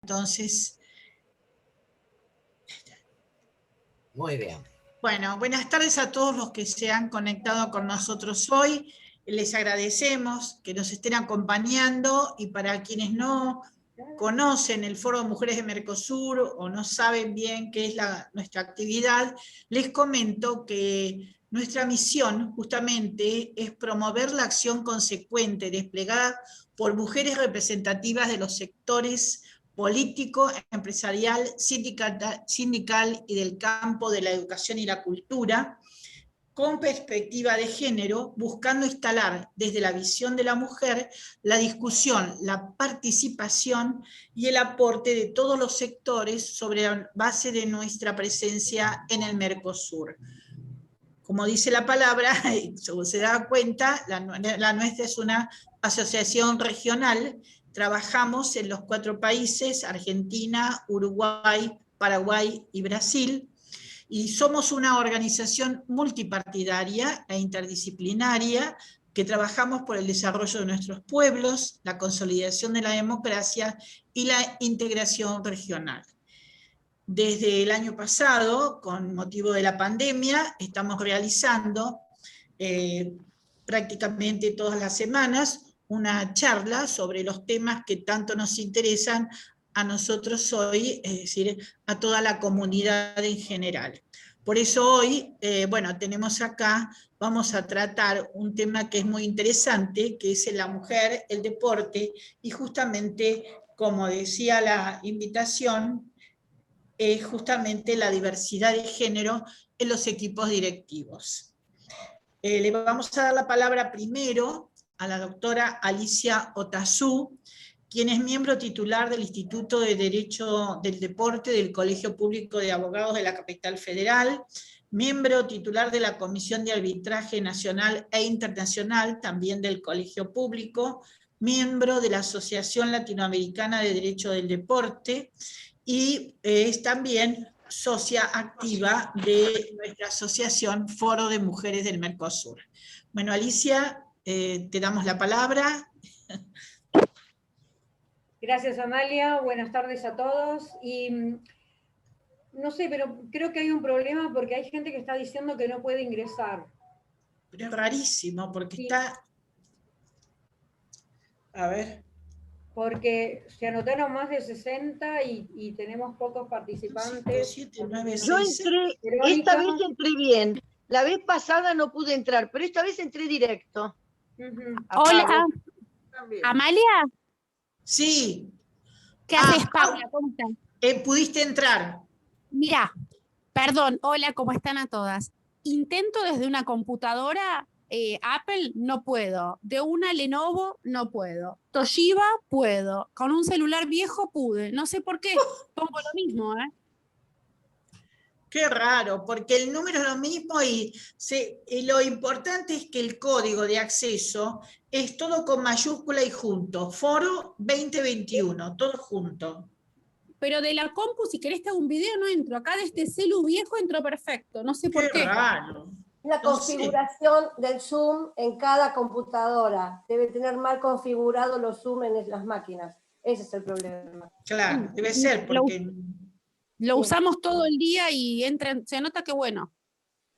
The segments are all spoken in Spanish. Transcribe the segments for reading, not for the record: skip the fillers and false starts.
Entonces, muy bien. Bueno, buenas tardes a todos los que se han conectado con nosotros hoy. Les agradecemos que nos estén acompañando y para quienes no conocen el Foro de Mujeres de Mercosur o no saben bien qué es nuestra actividad, les comento que nuestra misión justamente es promover la acción consecuente desplegada por mujeres representativas de los sectores político, empresarial, sindical y del campo de la educación y la cultura, con perspectiva de género, buscando instalar desde la visión de la mujer la discusión, la participación y el aporte de todos los sectores sobre la base de nuestra presencia en el Mercosur. Como dice la palabra, y como se da cuenta, la nuestra es una asociación regional. Trabajamos en los 4 países, Argentina, Uruguay, Paraguay y Brasil, y somos una organización multipartidaria e interdisciplinaria que trabajamos por el desarrollo de nuestros pueblos, la consolidación de la democracia y la integración regional. Desde el año pasado, con motivo de la pandemia, estamos realizando prácticamente todas las semanas una charla sobre los temas que tanto nos interesan a nosotros hoy, es decir, a toda la comunidad en general. Por eso hoy, tenemos acá, vamos a tratar un tema que es muy interesante, que es la mujer, el deporte, y justamente, como decía la invitación, es justamente la diversidad de género en los equipos directivos. Le vamos a dar la palabra primero a la doctora Alicia Otazú, quien es miembro titular del Instituto de Derecho del Deporte del Colegio Público de Abogados de la Capital Federal, miembro titular de la Comisión de Arbitraje Nacional e Internacional, también del Colegio Público, miembro de la Asociación Latinoamericana de Derecho del Deporte, y es también socia activa de nuestra asociación Foro de Mujeres del Mercosur. Bueno, Alicia, te damos la palabra. Gracias, Amalia. Buenas tardes a todos. Y no sé, pero creo que hay un problema porque hay gente que está diciendo que no puede ingresar. Pero es rarísimo porque sí. Está... A ver... Porque se anotaron más de 60 y tenemos pocos participantes. 7, 9, Yo entré, esta vez entré bien. La vez pasada no pude entrar, pero esta vez entré directo. Hola, ¿Amalia? Sí. ¿Qué haces, Paula? ¿Cómo estás? ¿Pudiste entrar? Mira, perdón, hola, ¿cómo están a todas? Intento desde una computadora Apple, no puedo. De una Lenovo, no puedo. Toshiba, puedo. Con un celular viejo, pude. No sé por qué, pongo lo mismo, ¿eh? Qué raro, porque el número es lo mismo y lo importante es que el código de acceso es todo con mayúscula y junto. Foro 2021, todo junto. Pero de la compu, si querés te hago un video, no entro. Acá de este celu viejo entro perfecto, no sé por qué. Qué raro. La configuración del Zoom en cada computadora. Debe tener mal configurado los Zoom en las máquinas. Ese es el problema. Claro, debe ser porque... Lo usamos todo el día y se nota que bueno,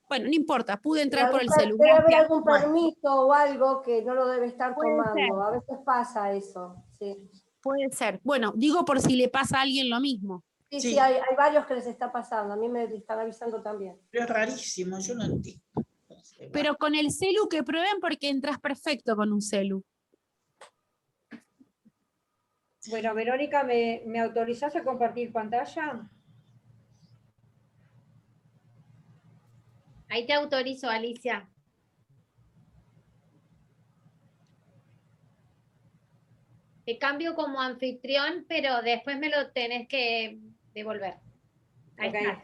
no importa, pude entrar por el celular. Debe haber algún permiso o algo que no lo debe estar tomando. A veces pasa eso, sí. Puede ser. Bueno, digo por si le pasa a alguien lo mismo. Sí, hay varios que les está pasando. A mí me están avisando también. Pero es rarísimo, yo no entiendo. Pero con el celu que prueben porque entras perfecto con un celu. Bueno, Verónica, ¿me autorizás a compartir pantalla? Ahí te autorizo, Alicia. Te cambio como anfitrión, pero después me lo tenés que devolver. Ahí está.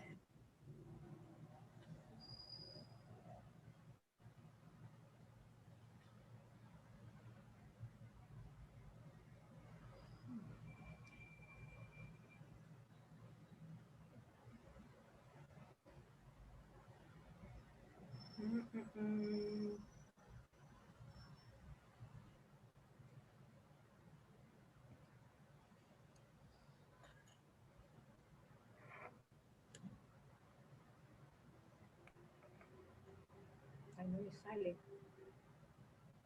me sale.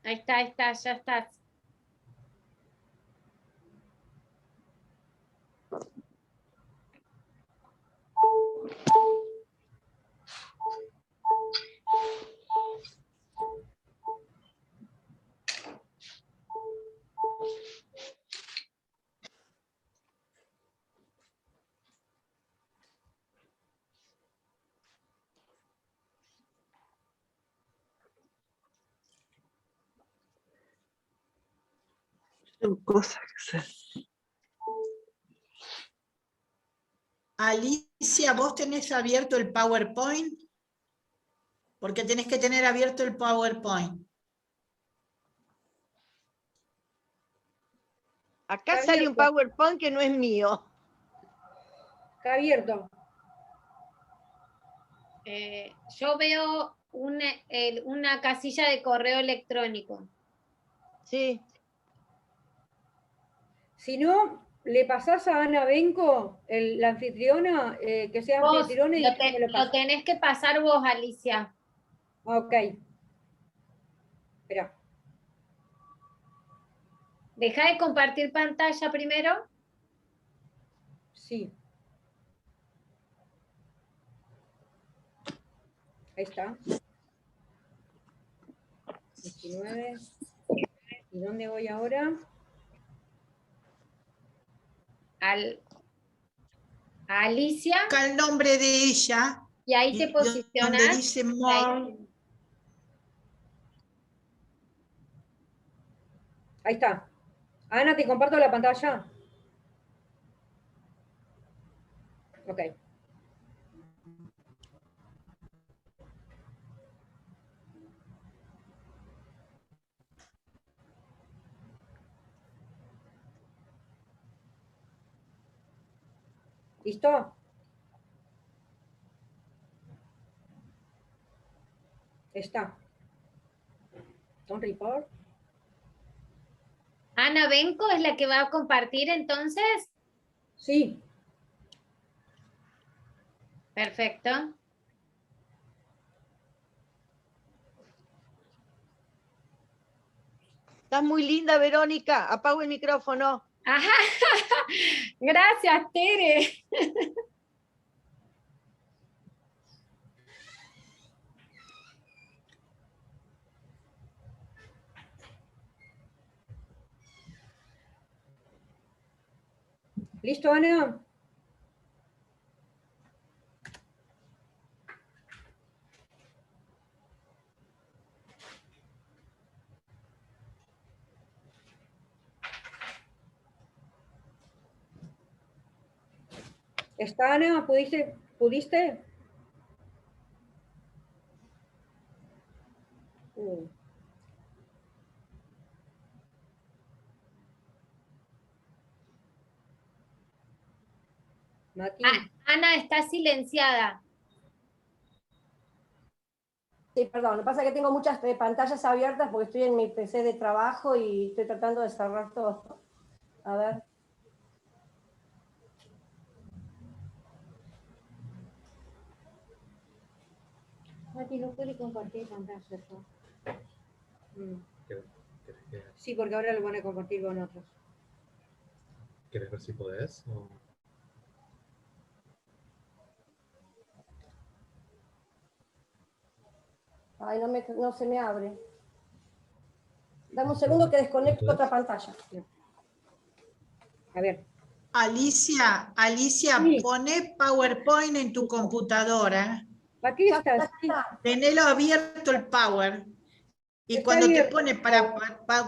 Ahí está, ya estás. Son cosas que se... Alicia, ¿vos tenés abierto el PowerPoint? Porque tenés que tener abierto el PowerPoint. Acá Está sale un abierto. PowerPoint que no es mío. Está abierto. Yo veo una casilla de correo electrónico. Sí. Si no, le pasás a Ana Benco, la anfitriona, que sea Vos anfitriona y después me lo lo pasa. tenés que pasar vos, Alicia. Ok. Espera. Deja de compartir pantalla primero. Sí. Ahí está. 19. ¿Y dónde voy ahora? A Alicia, Acá el nombre de ella, y ahí te y donde posicionas. dice More. Ahí está. Ana, ¿te comparto la pantalla? Ok. ¿Listo? Está. Don't report. Ana Benco es la que va a compartir entonces. Sí. Perfecto. Estás muy linda, Verónica. Apago el micrófono. Ajá. Gracias, Tere. ¿Listo, Ana? ¿Está, Ana? ¿Pudiste? Uh. Mati. Ana está silenciada. Sí, perdón, lo que pasa es que tengo muchas pantallas abiertas porque estoy en mi PC de trabajo y estoy tratando de cerrar todo. A ver. Mati, no puede compartir pantalla. Sí, porque ahora lo van a compartir con otros. ¿Quieres ver si podés? O... Ay, no se me abre. Dame un segundo que desconecto otra pantalla. A ver. Alicia, Sí. pone PowerPoint en tu computadora. Aquí estás. Tenelo abierto el Power. Y Está cuando abierto. te pone para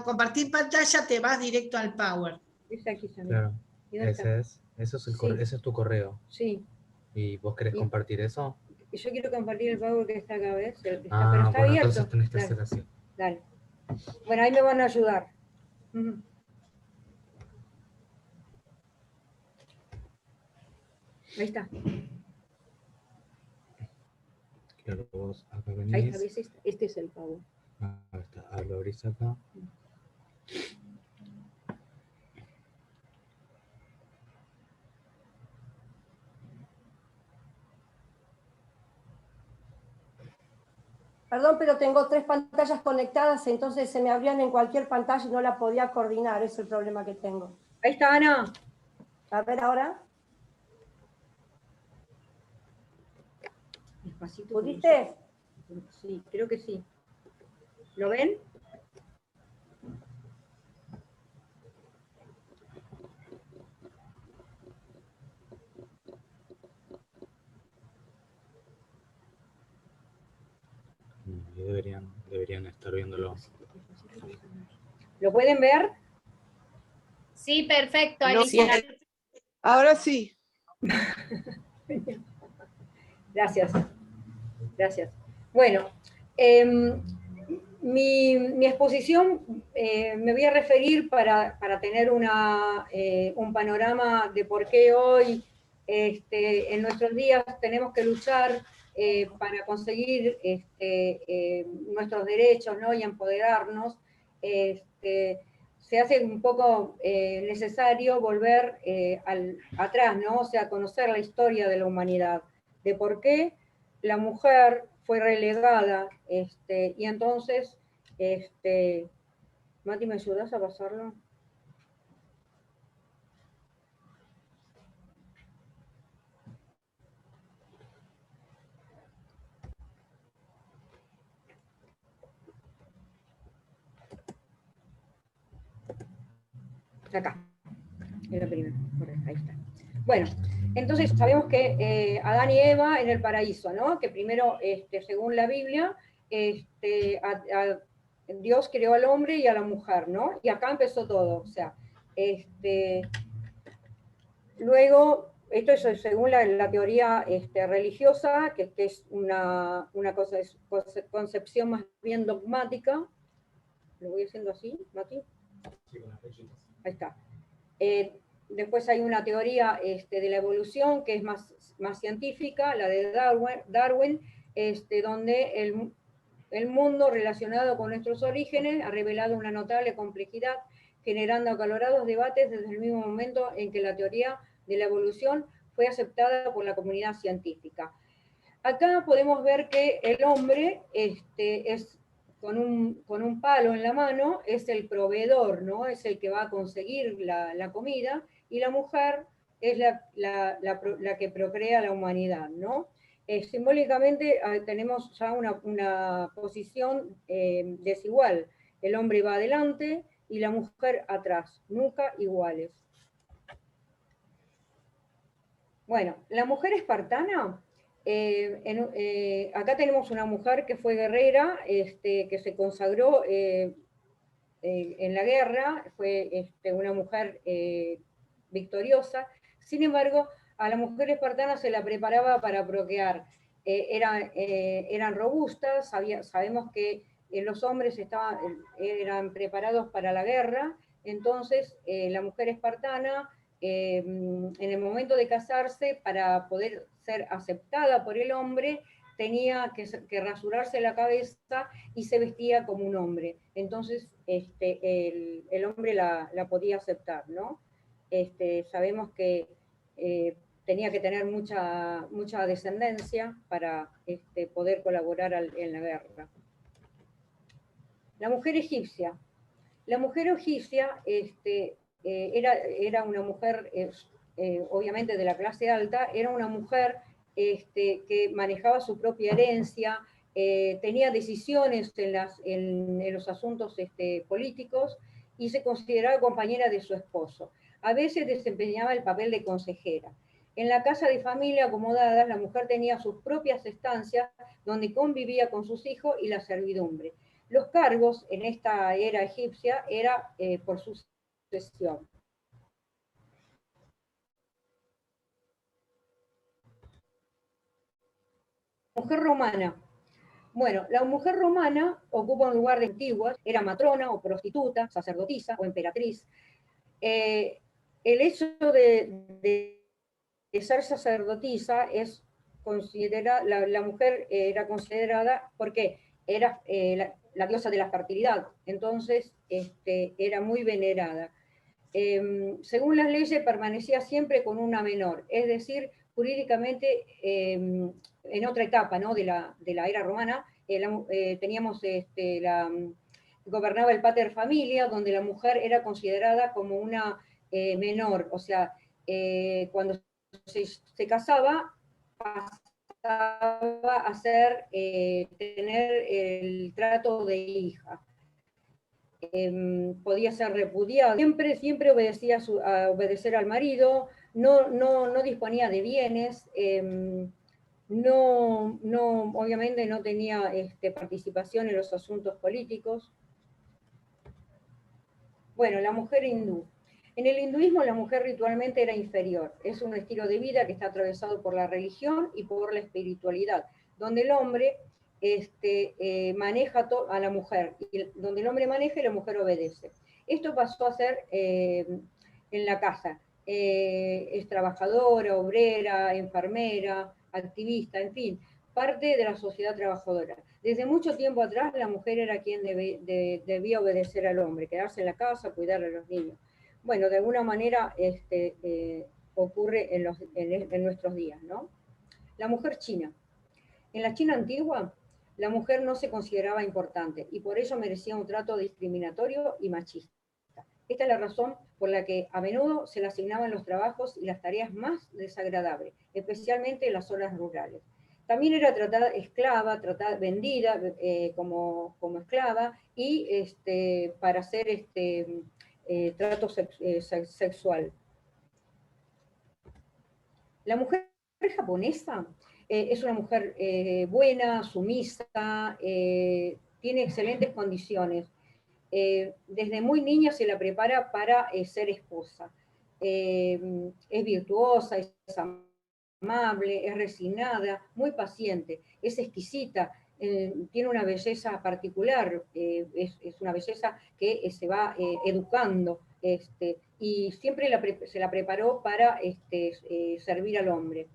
compartir pantalla, te vas directo al Power. Está aquí también. Claro, ¿Y dónde está? ese es tu correo. Sí. ¿Y vos querés compartir eso? Yo quiero compartir el Power que está acá, ¿ves? Pero está Bueno, abierto. entonces tenés que Dale. hacer así. Dale. Bueno, ahí me van a ayudar. Ujú. Ahí está. Claro, vos acá Ahí venís. está, ¿ves? Este es el Power. Ahí está, lo abrís acá. Perdón, pero tengo 3 pantallas conectadas, entonces se me abrían en cualquier pantalla y no la podía coordinar, ese es el problema que tengo. Ahí está, Ana. A ver ahora. Despacito. ¿Pudiste? Sí, creo que sí. ¿Lo ven? Y deberían estar viéndolo. ¿Lo pueden ver? Sí, perfecto, No, Alicia. ahora sí. Gracias. Gracias. Bueno, mi exposición me voy a referir para tener un panorama de por qué hoy, en nuestros días, tenemos que luchar para conseguir nuestros derechos, ¿no? Y empoderarnos. Se hace un poco necesario volver atrás, ¿no? O sea, conocer la historia de la humanidad, de por qué la mujer fue relegada, y entonces, Mati, ¿me ayudas a pasarlo? Acá, es la primera, ahí está. Bueno, entonces sabemos que Adán y Eva en el paraíso, ¿no? Que primero, según la Biblia, Dios creó al hombre y a la mujer, ¿no? Y acá empezó todo, o sea, luego, esto es según la teoría religiosa, que es una concepción más bien dogmática. Lo voy haciendo así, Mati. Ahí está. Después hay una teoría de la evolución que es más científica, la de Darwin, donde el mundo relacionado con nuestros orígenes ha revelado una notable complejidad, generando acalorados debates desde el mismo momento en que la teoría de la evolución fue aceptada por la comunidad científica. Acá podemos ver que el hombre es con un palo en la mano, es el proveedor, ¿no? Es el que va a conseguir la comida, y la mujer es la que procrea la humanidad, ¿no? Simbólicamente tenemos ya una posición desigual. El hombre va adelante y la mujer atrás, nunca iguales. Bueno, la mujer espartana, acá tenemos una mujer que fue guerrera, que se consagró en la guerra, fue una mujer victoriosa. Sin embargo, a la mujer espartana se la preparaba para procrear. Eran robustas, sabemos que los hombres eran preparados para la guerra, entonces la mujer espartana, en el momento de casarse, para poder ser aceptada por el hombre, tenía que rasurarse la cabeza y se vestía como un hombre. Entonces el hombre la podía aceptar, ¿no? Sabemos que tenía que tener mucha descendencia para poder colaborar en la guerra. La mujer egipcia. La mujer egipcia era una mujer, obviamente de la clase alta, era una mujer que manejaba su propia herencia, tenía decisiones en los asuntos políticos, y se consideraba compañera de su esposo. A veces desempeñaba el papel de consejera. En la casa de familia acomodadas, la mujer tenía sus propias estancias donde convivía con sus hijos y la servidumbre. Los cargos en esta era egipcia era por sucesión. Mujer romana. Bueno, la mujer romana ocupa un lugar de antiguas, era matrona o prostituta, sacerdotisa o emperatriz. El hecho de ser sacerdotisa es la mujer era considerada, porque era la diosa de la fertilidad, entonces era muy venerada. Según las leyes permanecía siempre con una menor, es decir, jurídicamente en otra etapa, ¿no? de la era romana, teníamos gobernaba el pater familia, donde la mujer era considerada como una menor, o sea, cuando se casaba, pasaba a ser, tener el trato de hija. Podía ser repudiada. Siempre obedecía a obedecer al marido, no disponía de bienes, obviamente no tenía participación en los asuntos políticos. Bueno, la mujer hindú. En el hinduismo la mujer ritualmente era inferior. Es un estilo de vida que está atravesado por la religión y por la espiritualidad, donde el hombre maneja a la mujer, y donde el hombre maneja y la mujer obedece. Esto pasó a ser en la casa. Es trabajadora, obrera, enfermera, activista, en fin, parte de la sociedad trabajadora. Desde mucho tiempo atrás la mujer era quien debía obedecer al hombre, quedarse en la casa, cuidar a los niños. Bueno, de alguna manera ocurre en nuestros días, ¿no? La mujer china. En la China antigua, la mujer no se consideraba importante y por ello merecía un trato discriminatorio y machista. Esta es la razón por la que a menudo se le asignaban los trabajos y las tareas más desagradables, especialmente en las zonas rurales. También era tratada esclava, vendida como esclava y para hacer trato sexual. La mujer japonesa es una mujer buena, sumisa, tiene excelentes condiciones. Desde muy niña se la prepara para ser esposa. Es virtuosa, es amable, es resignada, muy paciente, es exquisita, tiene una belleza particular, es una belleza que se va educando, y siempre se la preparó para servir al hombre.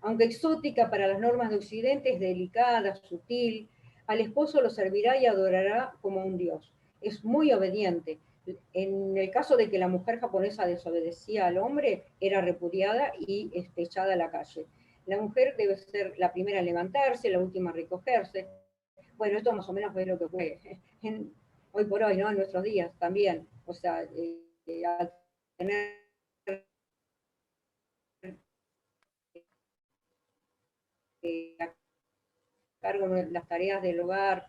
Aunque exótica para las normas de Occidente, es delicada, sutil, al esposo lo servirá y adorará como un dios. Es muy obediente. En el caso de que la mujer japonesa desobedecía al hombre, era repudiada y echada a la calle. La mujer debe ser la primera en levantarse, la última a recogerse. Bueno, esto más o menos es lo que ocurre hoy por hoy, ¿no? En nuestros días también. O sea, al tener a cargo de las tareas del hogar,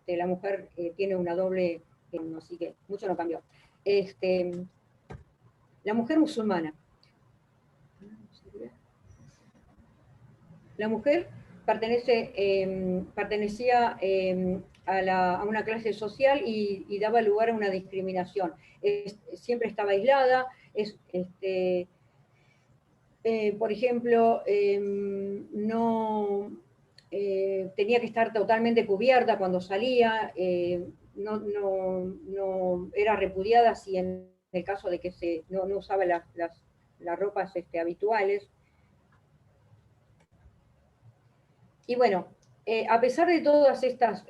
la mujer tiene una doble, así que mucho no cambió. La mujer musulmana. La mujer pertenecía a una clase social y daba lugar a una discriminación. Siempre estaba aislada, por ejemplo, no tenía que estar totalmente cubierta cuando salía, no era repudiada si en el caso de que no usaba las ropas habituales. Y bueno, a pesar de todas estas,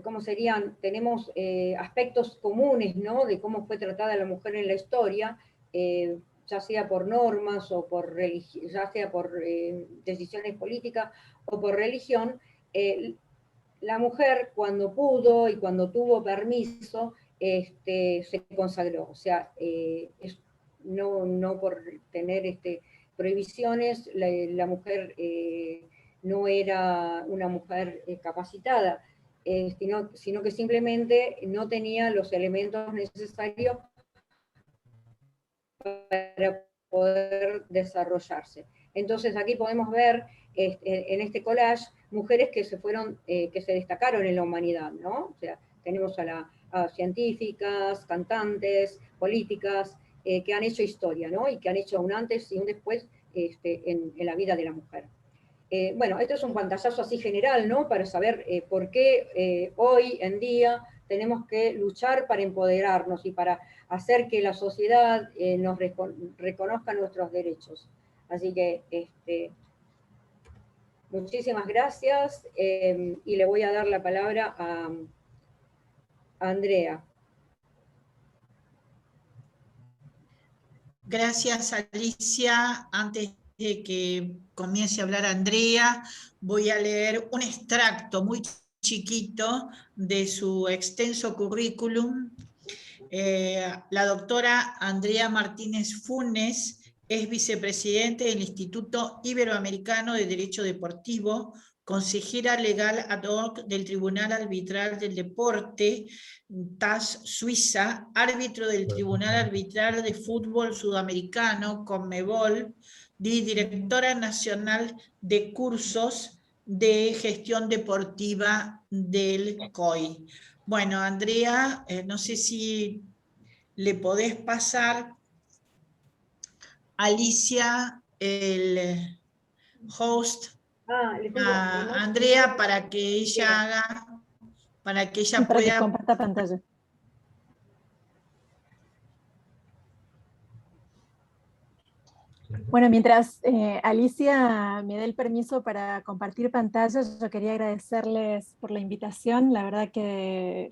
¿cómo serían? Tenemos aspectos comunes, ¿no? De cómo fue tratada la mujer en la historia, ya sea por normas o ya sea por decisiones políticas o por religión. La mujer cuando pudo y cuando tuvo permiso, se consagró. O sea, no por tener prohibiciones, la mujer no era una mujer capacitada, sino que simplemente no tenía los elementos necesarios para poder desarrollarse. Entonces aquí podemos ver en este collage mujeres que se destacaron en la humanidad, ¿no? O sea, tenemos a científicas, cantantes, políticas, que han hecho historia, ¿no? Y que han hecho un antes y un después en la vida de la mujer. Bueno, esto es un pantallazo así general, ¿no? Para saber por qué hoy en día tenemos que luchar para empoderarnos y para hacer que la sociedad nos reconozca nuestros derechos. Así que, muchísimas gracias y le voy a dar la palabra a Andrea. Gracias, Alicia. Antes de que comience a hablar Andrea, voy a leer un extracto muy chiquito de su extenso currículum. La doctora Andrea Martínez Funes es vicepresidente del Instituto Iberoamericano de Derecho Deportivo, consejera legal ad hoc del Tribunal Arbitral del Deporte, TAS Suiza, árbitro del Tribunal Arbitral de Fútbol Sudamericano, CONMEBOL, y directora nacional de cursos de gestión deportiva del COI. Bueno, Andrea, no sé si le podés pasar a Alicia el host a Andrea para que ella haga, para que ella para pueda... que comparta pantalla. Bueno, mientras Alicia me dé el permiso para compartir pantalla, yo quería agradecerles por la invitación. La verdad que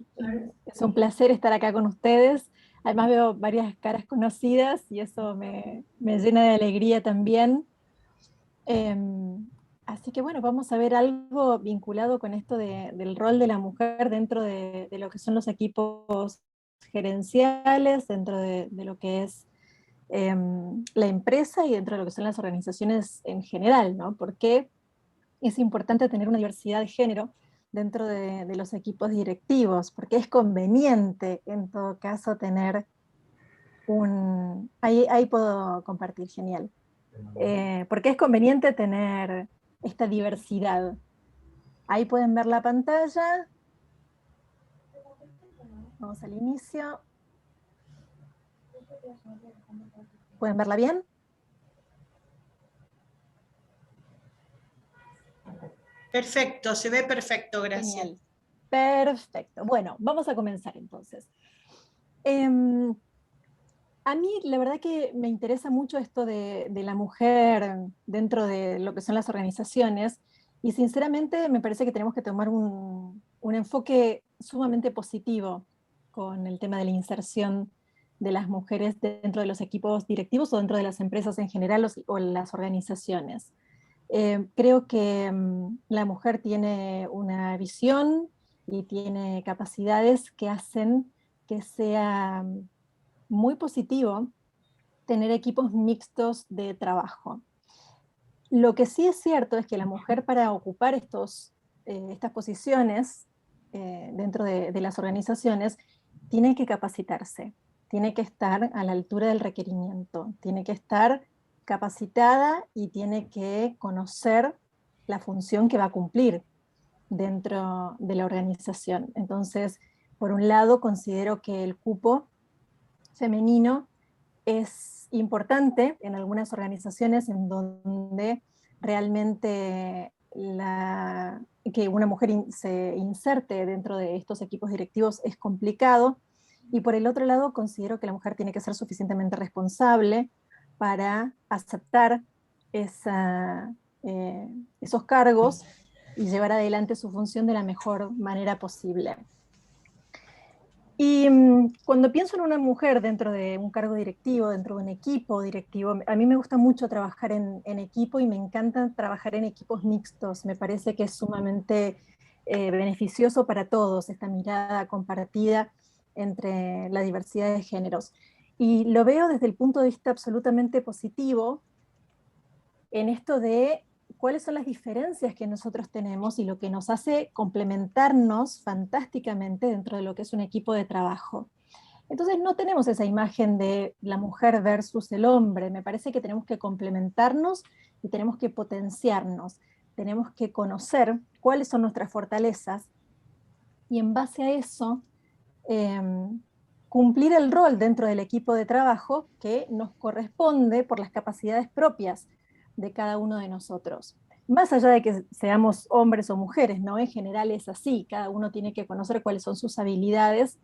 es un placer estar acá con ustedes. Además veo varias caras conocidas y eso me llena de alegría también. Así que bueno, vamos a ver algo vinculado con esto del rol de la mujer dentro de lo que son los equipos gerenciales, dentro de lo que es la empresa y dentro de lo que son las organizaciones en general, ¿no? Porque es importante tener una diversidad de género dentro de los equipos directivos, porque es conveniente en todo caso tener ahí puedo compartir, genial. Porque es conveniente tener esta diversidad. Ahí pueden ver la pantalla. Vamos al inicio. ¿Pueden verla bien? Perfecto, se ve perfecto, gracias. Genial. Perfecto. Bueno, vamos a comenzar entonces. A mí la verdad que me interesa mucho esto de la mujer dentro de lo que son las organizaciones y sinceramente me parece que tenemos que tomar un enfoque sumamente positivo con el tema de la inserción de las mujeres dentro de los equipos directivos o dentro de las empresas en general o las organizaciones. Creo que la mujer tiene una visión y tiene capacidades que hacen que sea muy positivo tener equipos mixtos de trabajo. Lo que sí es cierto es que la mujer para ocupar estas posiciones dentro de las organizaciones tiene que capacitarse, tiene que estar a la altura del requerimiento, tiene que estar capacitada y tiene que conocer la función que va a cumplir dentro de la organización. Entonces, por un lado, considero que el cupo femenino es importante en algunas organizaciones en donde realmente que una mujer se inserte dentro de estos equipos directivos es complicado, y por el otro lado considero que la mujer tiene que ser suficientemente responsable para aceptar esos cargos y llevar adelante su función de la mejor manera posible. Y cuando pienso en una mujer dentro de un cargo directivo, dentro de un equipo directivo, a mí me gusta mucho trabajar en equipo y me encanta trabajar en equipos mixtos. Me parece que es sumamente beneficioso para todos esta mirada compartida entre la diversidad de géneros. Y lo veo desde el punto de vista absolutamente positivo en esto de cuáles son las diferencias que nosotros tenemos y lo que nos hace complementarnos fantásticamente dentro de lo que es un equipo de trabajo. Entonces no tenemos esa imagen de la mujer versus el hombre. Me parece que tenemos que complementarnos y tenemos que potenciarnos. Tenemos que conocer cuáles son nuestras fortalezas y en base a eso cumplir el rol dentro del equipo de trabajo que nos corresponde por las capacidades propias de cada uno de nosotros. Más allá de que seamos hombres o mujeres, ¿no? En general es así, cada uno tiene que conocer cuáles son sus habilidades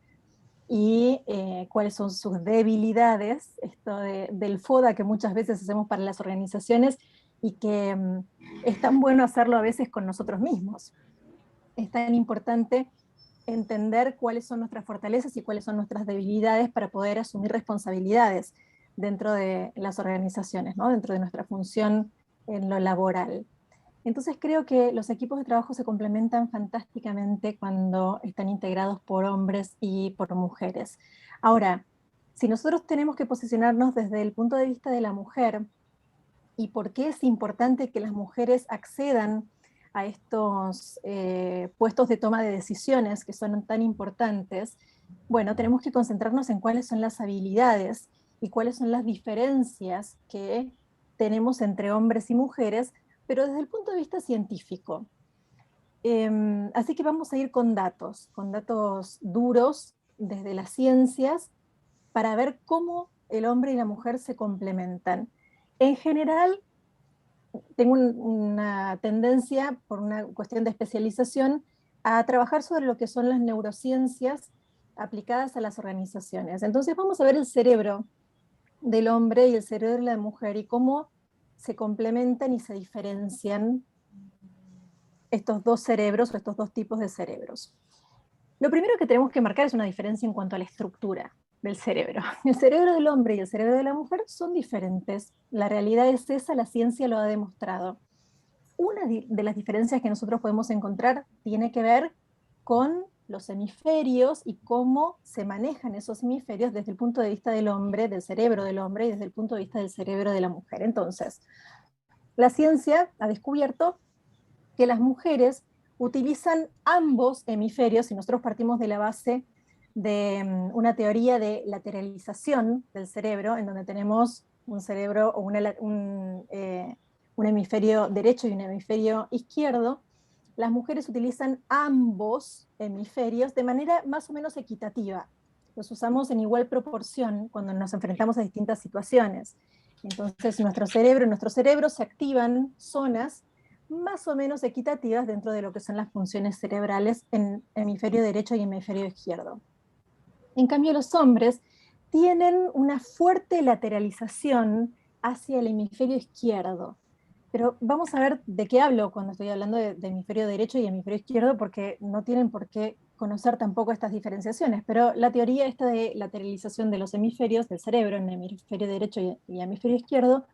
y cuáles son sus debilidades, esto del FODA que muchas veces hacemos para las organizaciones y que es tan bueno hacerlo a veces con nosotros mismos. Es tan importante entender cuáles son nuestras fortalezas y cuáles son nuestras debilidades para poder asumir responsabilidades. dentro de las organizaciones, ¿no? Dentro de nuestra función en lo laboral. Entonces creo que los equipos de trabajo se complementan fantásticamente cuando están integrados por hombres y por mujeres. Ahora, si nosotros tenemos que posicionarnos desde el punto de vista de la mujer, y por qué es importante que las mujeres accedan a estos puestos de toma de decisiones que son tan importantes, bueno, tenemos que concentrarnos en cuáles son las habilidades y cuáles son las diferencias que tenemos entre hombres y mujeres, pero desde el punto de vista científico. Así que vamos a ir con datos duros desde las ciencias para ver cómo el hombre y la mujer se complementan. En general, tengo una tendencia, por una cuestión de especialización, a trabajar sobre lo que son las neurociencias aplicadas a las organizaciones. Entonces vamos a ver el cerebro del hombre y el cerebro de la mujer y cómo se complementan y se diferencian estos dos cerebros o estos dos tipos de cerebros. Lo primero que tenemos que marcar es una diferencia en cuanto a la estructura del cerebro. El cerebro del hombre y el cerebro de la mujer son diferentes. La realidad es esa, la ciencia lo ha demostrado. Una de las diferencias que nosotros podemos encontrar tiene que ver con los hemisferios y cómo se manejan esos hemisferios desde el punto de vista del hombre, del cerebro del hombre, y desde el punto de vista del cerebro de la mujer. Entonces, la ciencia ha descubierto que las mujeres utilizan ambos hemisferios, y nosotros partimos de la base de una teoría de lateralización del cerebro, en donde tenemos un cerebro o un hemisferio derecho y un hemisferio izquierdo. Las mujeres utilizan ambos hemisferios de manera más o menos equitativa. Los usamos en igual proporción cuando nos enfrentamos a distintas situaciones. Entonces, en nuestro cerebro se activan zonas más o menos equitativas dentro de lo que son las funciones cerebrales en hemisferio derecho y hemisferio izquierdo. En cambio, los hombres tienen una fuerte lateralización hacia el hemisferio izquierdo. Pero vamos a ver de qué hablo cuando estoy hablando de hemisferio derecho y hemisferio izquierdo, porque no tienen por qué conocer tampoco estas diferenciaciones. Pero la teoría esta de lateralización de los hemisferios del cerebro en hemisferio derecho y hemisferio izquierdo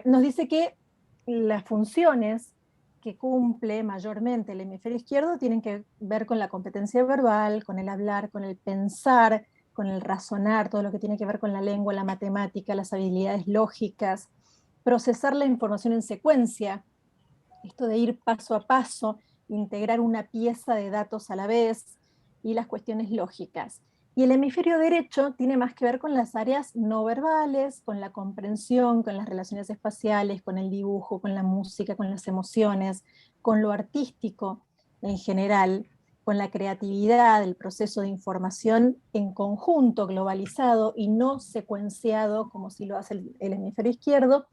nos dice que las funciones que cumple mayormente el hemisferio izquierdo tienen que ver con la competencia verbal, con el hablar, con el pensar, con el razonar, todo lo que tiene que ver con la lengua, la matemática, las habilidades lógicas, procesar la información en secuencia, esto de ir paso a paso, integrar una pieza de datos a la vez, y las cuestiones lógicas. Y el hemisferio derecho tiene más que ver con las áreas no verbales, con la comprensión, con las relaciones espaciales, con el dibujo, con la música, con las emociones, con lo artístico en general, con la creatividad, el proceso de información en conjunto, globalizado y no secuenciado como si lo hace el hemisferio izquierdo,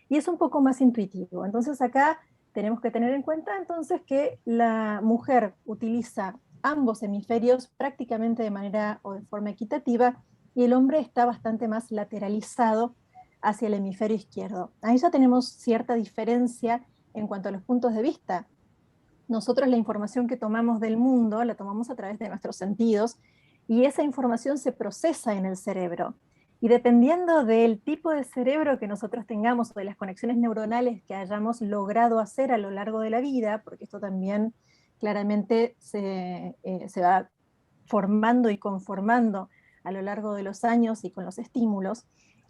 y es un poco más intuitivo. Entonces acá tenemos que tener en cuenta entonces que la mujer utiliza ambos hemisferios prácticamente de manera o de forma equitativa, y el hombre está bastante más lateralizado hacia el hemisferio izquierdo. Ahí ya tenemos cierta diferencia en cuanto a los puntos de vista. Nosotros la información que tomamos del mundo la tomamos a través de nuestros sentidos, y esa información se procesa en el cerebro. Y dependiendo del tipo de cerebro que nosotros tengamos o de las conexiones neuronales que hayamos logrado hacer a lo largo de la vida, porque esto también claramente se va formando y conformando a lo largo de los años y con los estímulos,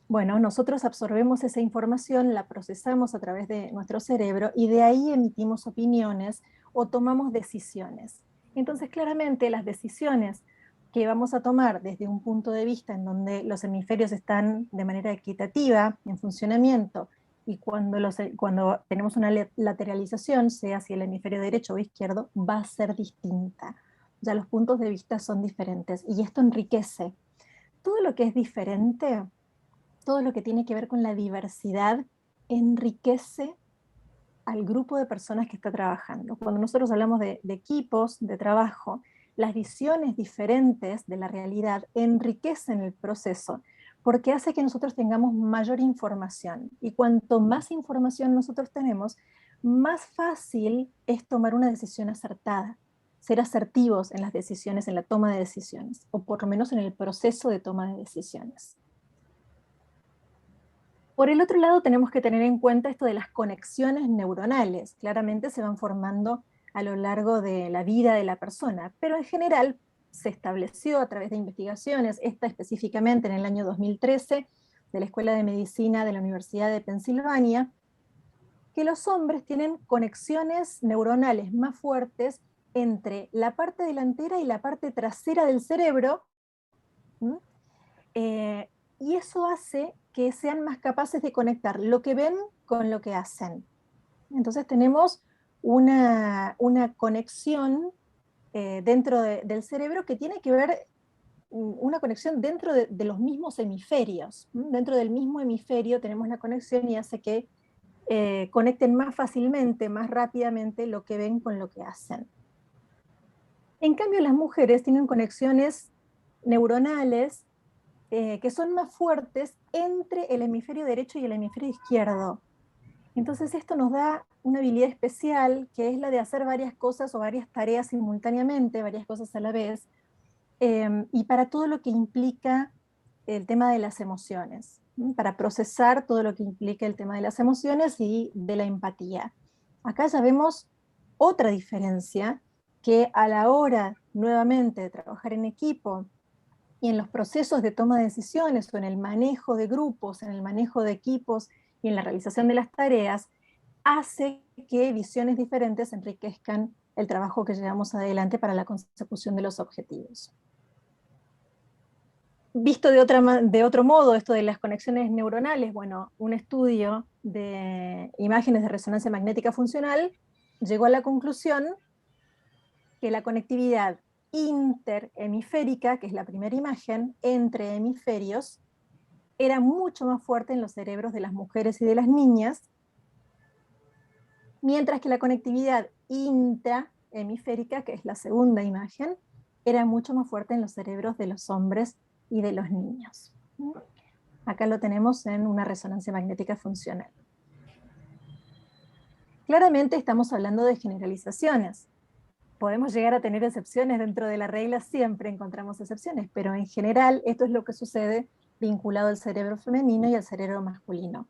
bueno, nosotros absorbemos esa información, la procesamos a través de nuestro cerebro y de ahí emitimos opiniones o tomamos decisiones. Entonces, claramente las decisiones que vamos a tomar desde un punto de vista en donde los hemisferios están de manera equitativa en funcionamiento, y cuando tenemos una lateralización, sea hacia el hemisferio derecho o izquierdo, va a ser distinta. Ya los puntos de vista son diferentes, y esto enriquece. Todo lo que es diferente, todo lo que tiene que ver con la diversidad, enriquece al grupo de personas que está trabajando. Cuando nosotros hablamos de equipos de trabajo, las visiones diferentes de la realidad enriquecen el proceso, porque hace que nosotros tengamos mayor información, y cuanto más información nosotros tenemos, más fácil es tomar una decisión acertada, ser asertivos en las decisiones, en la toma de decisiones, o por lo menos en el proceso de toma de decisiones. Por el otro lado, tenemos que tener en cuenta esto de las conexiones neuronales. Claramente se van formando a lo largo de la vida de la persona, pero en general se estableció a través de investigaciones, esta específicamente en el año 2013, de la Escuela de Medicina de la Universidad de Pensilvania, que los hombres tienen conexiones neuronales más fuertes entre la parte delantera y la parte trasera del cerebro, y eso hace que sean más capaces de conectar lo que ven con lo que hacen. Entonces tenemos una conexión dentro del cerebro que tiene que ver, una conexión dentro de los mismos hemisferios. Dentro del mismo hemisferio tenemos la conexión y hace que conecten más fácilmente, más rápidamente lo que ven con lo que hacen. En cambio, las mujeres tienen conexiones neuronales que son más fuertes entre el hemisferio derecho y el hemisferio izquierdo. Entonces esto nos da una habilidad especial, que es la de hacer varias cosas o varias tareas simultáneamente, varias cosas a la vez, y para todo lo que implica el tema de las emociones, para procesar todo lo que implica el tema de las emociones y de la empatía. Acá ya vemos otra diferencia, que a la hora nuevamente de trabajar en equipo y en los procesos de toma de decisiones o en el manejo de grupos, en el manejo de equipos y en la realización de las tareas, hace que visiones diferentes enriquezcan el trabajo que llevamos adelante para la consecución de los objetivos. Visto de otro modo esto de las conexiones neuronales, bueno, un estudio de imágenes de resonancia magnética funcional llegó a la conclusión que la conectividad interhemisférica, que es la primera imagen, entre hemisferios, era mucho más fuerte en los cerebros de las mujeres y de las niñas, mientras que la conectividad intrahemisférica, que es la segunda imagen, era mucho más fuerte en los cerebros de los hombres y de los niños. Acá lo tenemos en una resonancia magnética funcional. Claramente estamos hablando de generalizaciones. Podemos llegar a tener excepciones dentro de la regla, siempre encontramos excepciones, pero en general esto es lo que sucede vinculado al cerebro femenino y al cerebro masculino.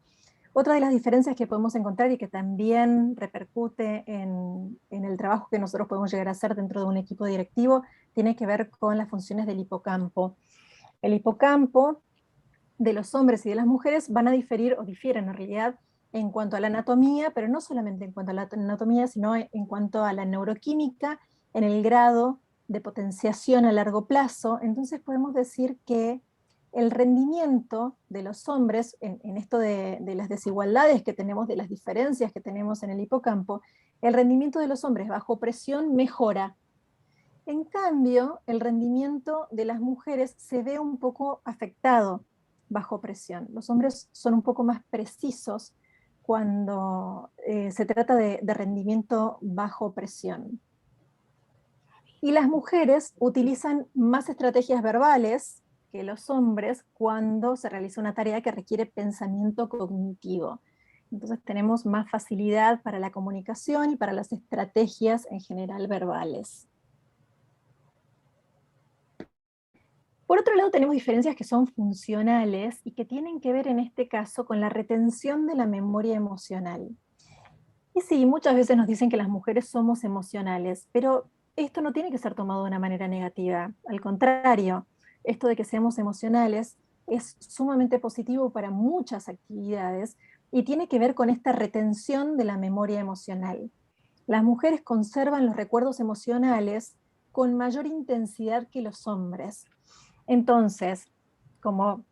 Otra de las diferencias que podemos encontrar y que también repercute en el trabajo que nosotros podemos llegar a hacer dentro de un equipo directivo tiene que ver con las funciones del hipocampo. El hipocampo de los hombres y de las mujeres van a diferir, o difieren en realidad, en cuanto a la anatomía, pero no solamente en cuanto a la anatomía, sino en cuanto a la neuroquímica, en el grado de potenciación a largo plazo. Entonces podemos decir que el rendimiento de los hombres, en esto de las desigualdades que tenemos, de las diferencias que tenemos en el hipocampo, el rendimiento de los hombres bajo presión mejora. En cambio, el rendimiento de las mujeres se ve un poco afectado bajo presión. Los hombres son un poco más precisos cuando se trata de rendimiento bajo presión. Y las mujeres utilizan más estrategias verbales que los hombres cuando se realiza una tarea que requiere pensamiento cognitivo. Entonces tenemos más facilidad para la comunicación y para las estrategias en general verbales. Por otro lado, tenemos diferencias que son funcionales y que tienen que ver en este caso con la retención de la memoria emocional. Y sí, muchas veces nos dicen que las mujeres somos emocionales, pero esto no tiene que ser tomado de una manera negativa. Al contrario, esto de que seamos emocionales es sumamente positivo para muchas actividades y tiene que ver con esta retención de la memoria emocional. Las mujeres conservan los recuerdos emocionales con mayor intensidad que los hombres. Entonces, como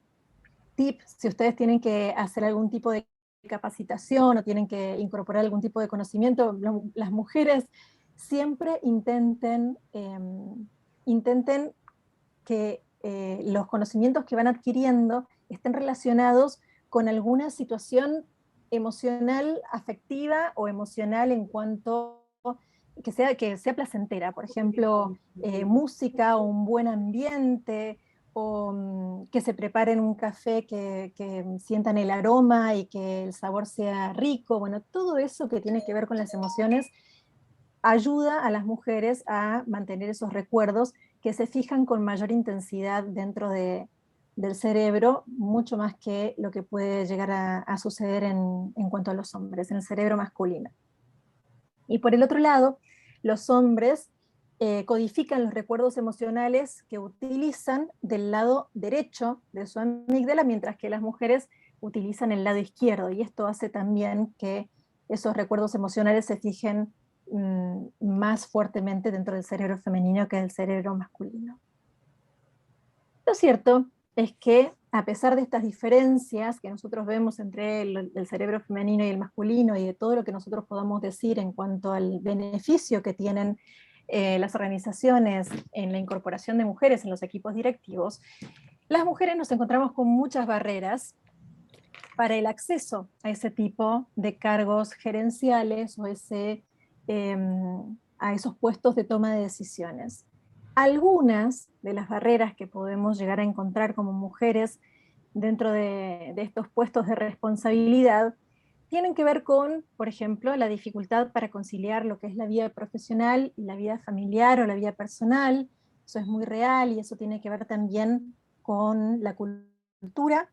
tip, si ustedes tienen que hacer algún tipo de capacitación o tienen que incorporar algún tipo de conocimiento, las mujeres siempre intenten que los conocimientos que van adquiriendo estén relacionados con alguna situación emocional, afectiva o emocional en cuanto que sea placentera, por ejemplo, música o un buen ambiente, o que se preparen un café que sientan el aroma y que el sabor sea rico. Bueno, todo eso que tiene que ver con las emociones ayuda a las mujeres a mantener esos recuerdos que se fijan con mayor intensidad dentro de del cerebro, mucho más que lo que puede llegar a suceder en cuanto a los hombres, en el cerebro masculino. Y por el otro lado, los hombres codifican los recuerdos emocionales que utilizan del lado derecho de su amígdala, mientras que las mujeres utilizan el lado izquierdo, y esto hace también que esos recuerdos emocionales se fijen más fuertemente dentro del cerebro femenino que del cerebro masculino. Lo cierto es que, a pesar de estas diferencias que nosotros vemos entre el cerebro femenino y el masculino, y de todo lo que nosotros podamos decir en cuanto al beneficio que tienen las organizaciones en la incorporación de mujeres en los equipos directivos, las mujeres nos encontramos con muchas barreras para el acceso a ese tipo de cargos gerenciales o a esos puestos de toma de decisiones. Algunas de las barreras que podemos llegar a encontrar como mujeres dentro de estos puestos de responsabilidad tienen que ver con, por ejemplo, la dificultad para conciliar lo que es la vida profesional y la vida familiar o la vida personal. Eso es muy real, y eso tiene que ver también con la cultura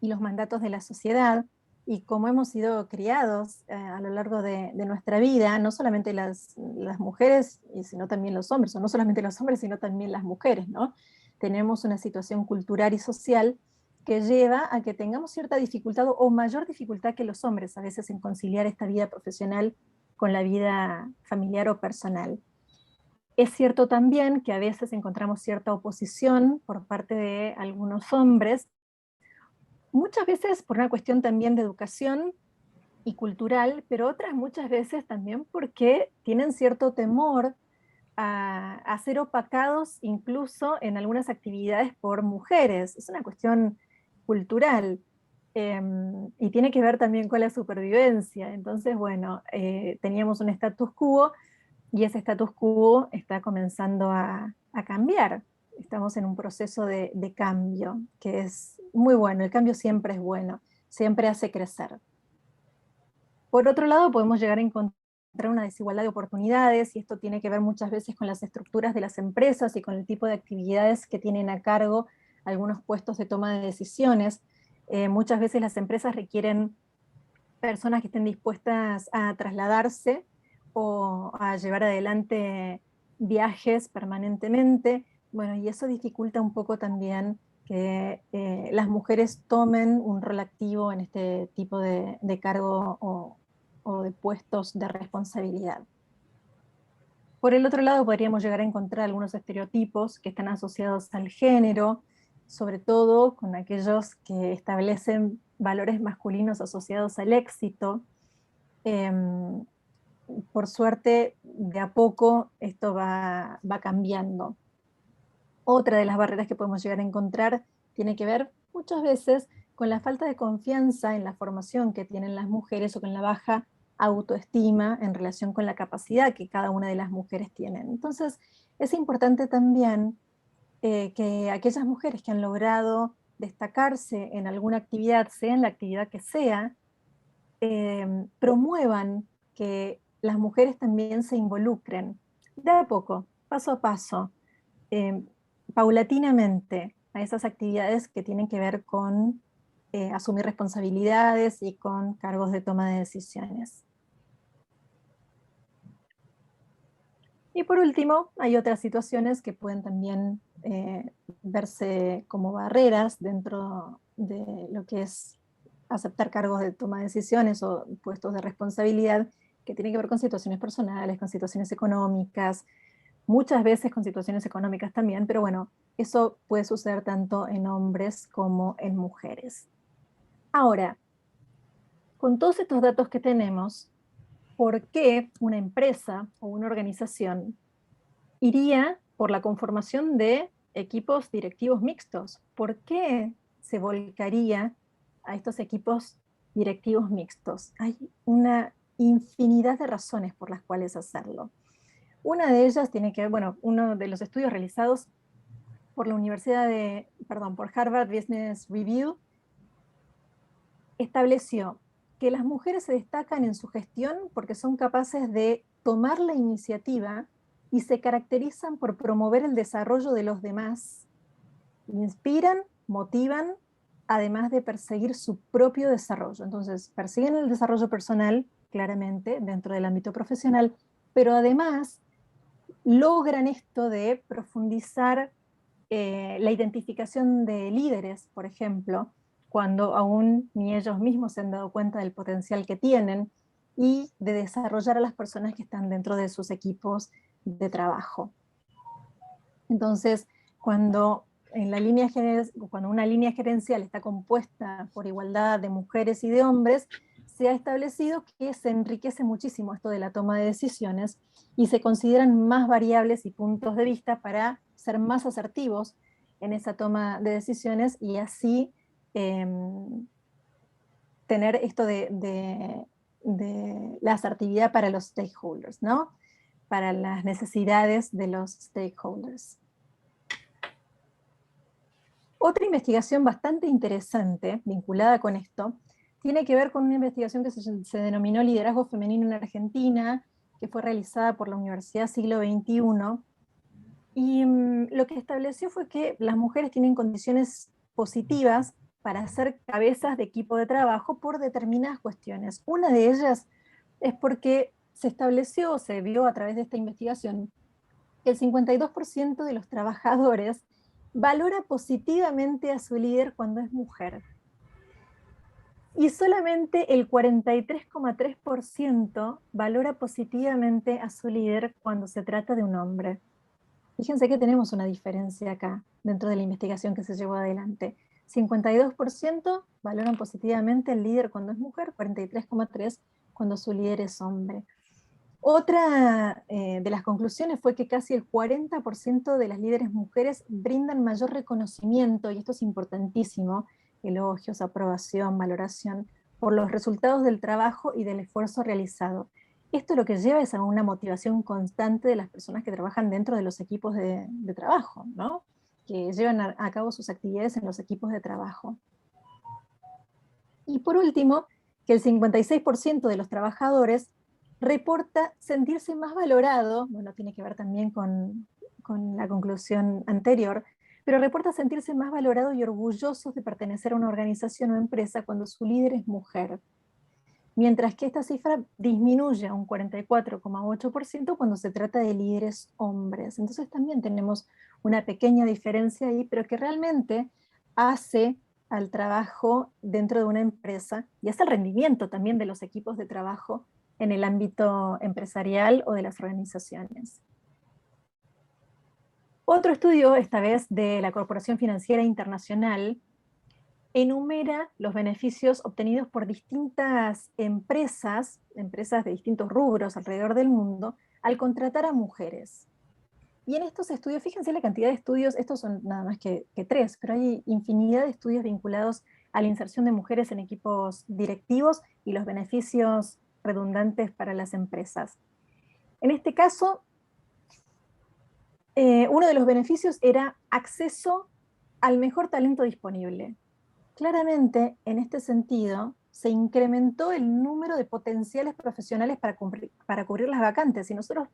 y los mandatos de la sociedad, y cómo hemos sido criados a lo largo de nuestra vida, no solamente las mujeres, sino también los hombres, o no solamente los hombres, sino también las mujeres, ¿no? Tenemos una situación cultural y social que lleva a que tengamos cierta dificultad o mayor dificultad que los hombres a veces en conciliar esta vida profesional con la vida familiar o personal. Es cierto también que a veces encontramos cierta oposición por parte de algunos hombres, muchas veces por una cuestión también de educación y cultural, pero otras muchas veces también porque tienen cierto temor a ser opacados incluso en algunas actividades por mujeres. Es una cuestión cultural y tiene que ver también con la supervivencia. Entonces, bueno, teníamos un status quo y ese status quo está comenzando a cambiar. Estamos en un proceso de cambio que es muy bueno. El cambio siempre es bueno, siempre hace crecer. Por otro lado, podemos llegar a encontrar una desigualdad de oportunidades, y esto tiene que ver muchas veces con las estructuras de las empresas y con el tipo de actividades que tienen a cargo algunos puestos de toma de decisiones. Muchas veces las empresas requieren personas que estén dispuestas a trasladarse o a llevar adelante viajes permanentemente. Bueno, y eso dificulta un poco también que las mujeres tomen un rol activo en este tipo de cargo o de puestos de responsabilidad. Por el otro lado, podríamos llegar a encontrar algunos estereotipos que están asociados al género, sobre todo con aquellos que establecen valores masculinos asociados al éxito. Por suerte, de a poco esto va cambiando. Otra de las barreras que podemos llegar a encontrar tiene que ver muchas veces con la falta de confianza en la formación que tienen las mujeres o con la baja autoestima en relación con la capacidad que cada una de las mujeres tienen. Entonces, es importante también que aquellas mujeres que han logrado destacarse en alguna actividad, sea en la actividad que sea, promuevan que las mujeres también se involucren de a poco, paso a paso, paulatinamente, a esas actividades que tienen que ver con asumir responsabilidades y con cargos de toma de decisiones. Y por último, hay otras situaciones que pueden también verse como barreras dentro de lo que es aceptar cargos de toma de decisiones o puestos de responsabilidad, que tienen que ver con situaciones personales, con situaciones económicas, muchas veces con situaciones económicas también, pero bueno, eso puede suceder tanto en hombres como en mujeres. Ahora, con todos estos datos que tenemos, ¿por qué una empresa o una organización iría por la conformación de equipos directivos mixtos? ¿Por qué se volcaría a estos equipos directivos mixtos? Hay una infinidad de razones por las cuales hacerlo. Una de ellas tiene que ver, bueno, uno de los estudios realizados por la por Harvard Business Review estableció que las mujeres se destacan en su gestión porque son capaces de tomar la iniciativa y se caracterizan por promover el desarrollo de los demás, inspiran motivan, además de perseguir su propio desarrollo. Entonces, persiguen el desarrollo personal, claramente, dentro del ámbito profesional, pero además logran esto de profundizar la identificación de líderes, por ejemplo, cuando aún ni ellos mismos se han dado cuenta del potencial que tienen, y de desarrollar a las personas que están dentro de sus equipos de trabajo. Entonces, cuando una línea gerencial está compuesta por igualdad de mujeres y de hombres, se ha establecido que se enriquece muchísimo esto de la toma de decisiones y se consideran más variables y puntos de vista para ser más asertivos en esa toma de decisiones y así tener esto de la asertividad para los stakeholders, ¿no? Para las necesidades de los stakeholders. Otra investigación bastante interesante vinculada con esto tiene que ver con una investigación que se denominó Liderazgo Femenino en Argentina, que fue realizada por la Universidad Siglo XXI, y lo que estableció fue que las mujeres tienen condiciones positivas para ser cabezas de equipo de trabajo por determinadas cuestiones. Una de ellas es porque se estableció, se vio a través de esta investigación, que el 52% de los trabajadores valora positivamente a su líder cuando es mujer. Y solamente el 43,3% valora positivamente a su líder cuando se trata de un hombre. Fíjense que tenemos una diferencia acá, dentro de la investigación que se llevó adelante. 52% valoran positivamente al líder cuando es mujer, 43,3% cuando su líder es hombre. Otra de las conclusiones fue que casi el 40% de las líderes mujeres brindan mayor reconocimiento, y esto es importantísimo, elogios, aprobación, valoración, por los resultados del trabajo y del esfuerzo realizado. Esto lo que lleva es a una motivación constante de las personas que trabajan dentro de los equipos de trabajo, ¿no? Que llevan a cabo sus actividades en los equipos de trabajo. Y por último, que el 56% de los trabajadores reporta sentirse más valorado, bueno, tiene que ver también con la conclusión anterior, pero reporta sentirse más valorado y orgullosos de pertenecer a una organización o empresa cuando su líder es mujer, mientras que esta cifra disminuye a un 44,8% cuando se trata de líderes hombres. Entonces también tenemos una pequeña diferencia ahí, pero que realmente hace al trabajo dentro de una empresa y hace el rendimiento también de los equipos de trabajo en el ámbito empresarial o de las organizaciones. Otro estudio, esta vez de la Corporación Financiera Internacional, enumera los beneficios obtenidos por distintas empresas de distintos rubros alrededor del mundo, al contratar a mujeres. Y en estos estudios, fíjense la cantidad de estudios, estos son nada más que 3, pero hay infinidad de estudios vinculados a la inserción de mujeres en equipos directivos y los beneficios redundantes para las empresas. En este caso, uno de los beneficios era acceso al mejor talento disponible. Claramente, en este sentido, se incrementó el número de potenciales profesionales para cubrir las vacantes. Si nosotros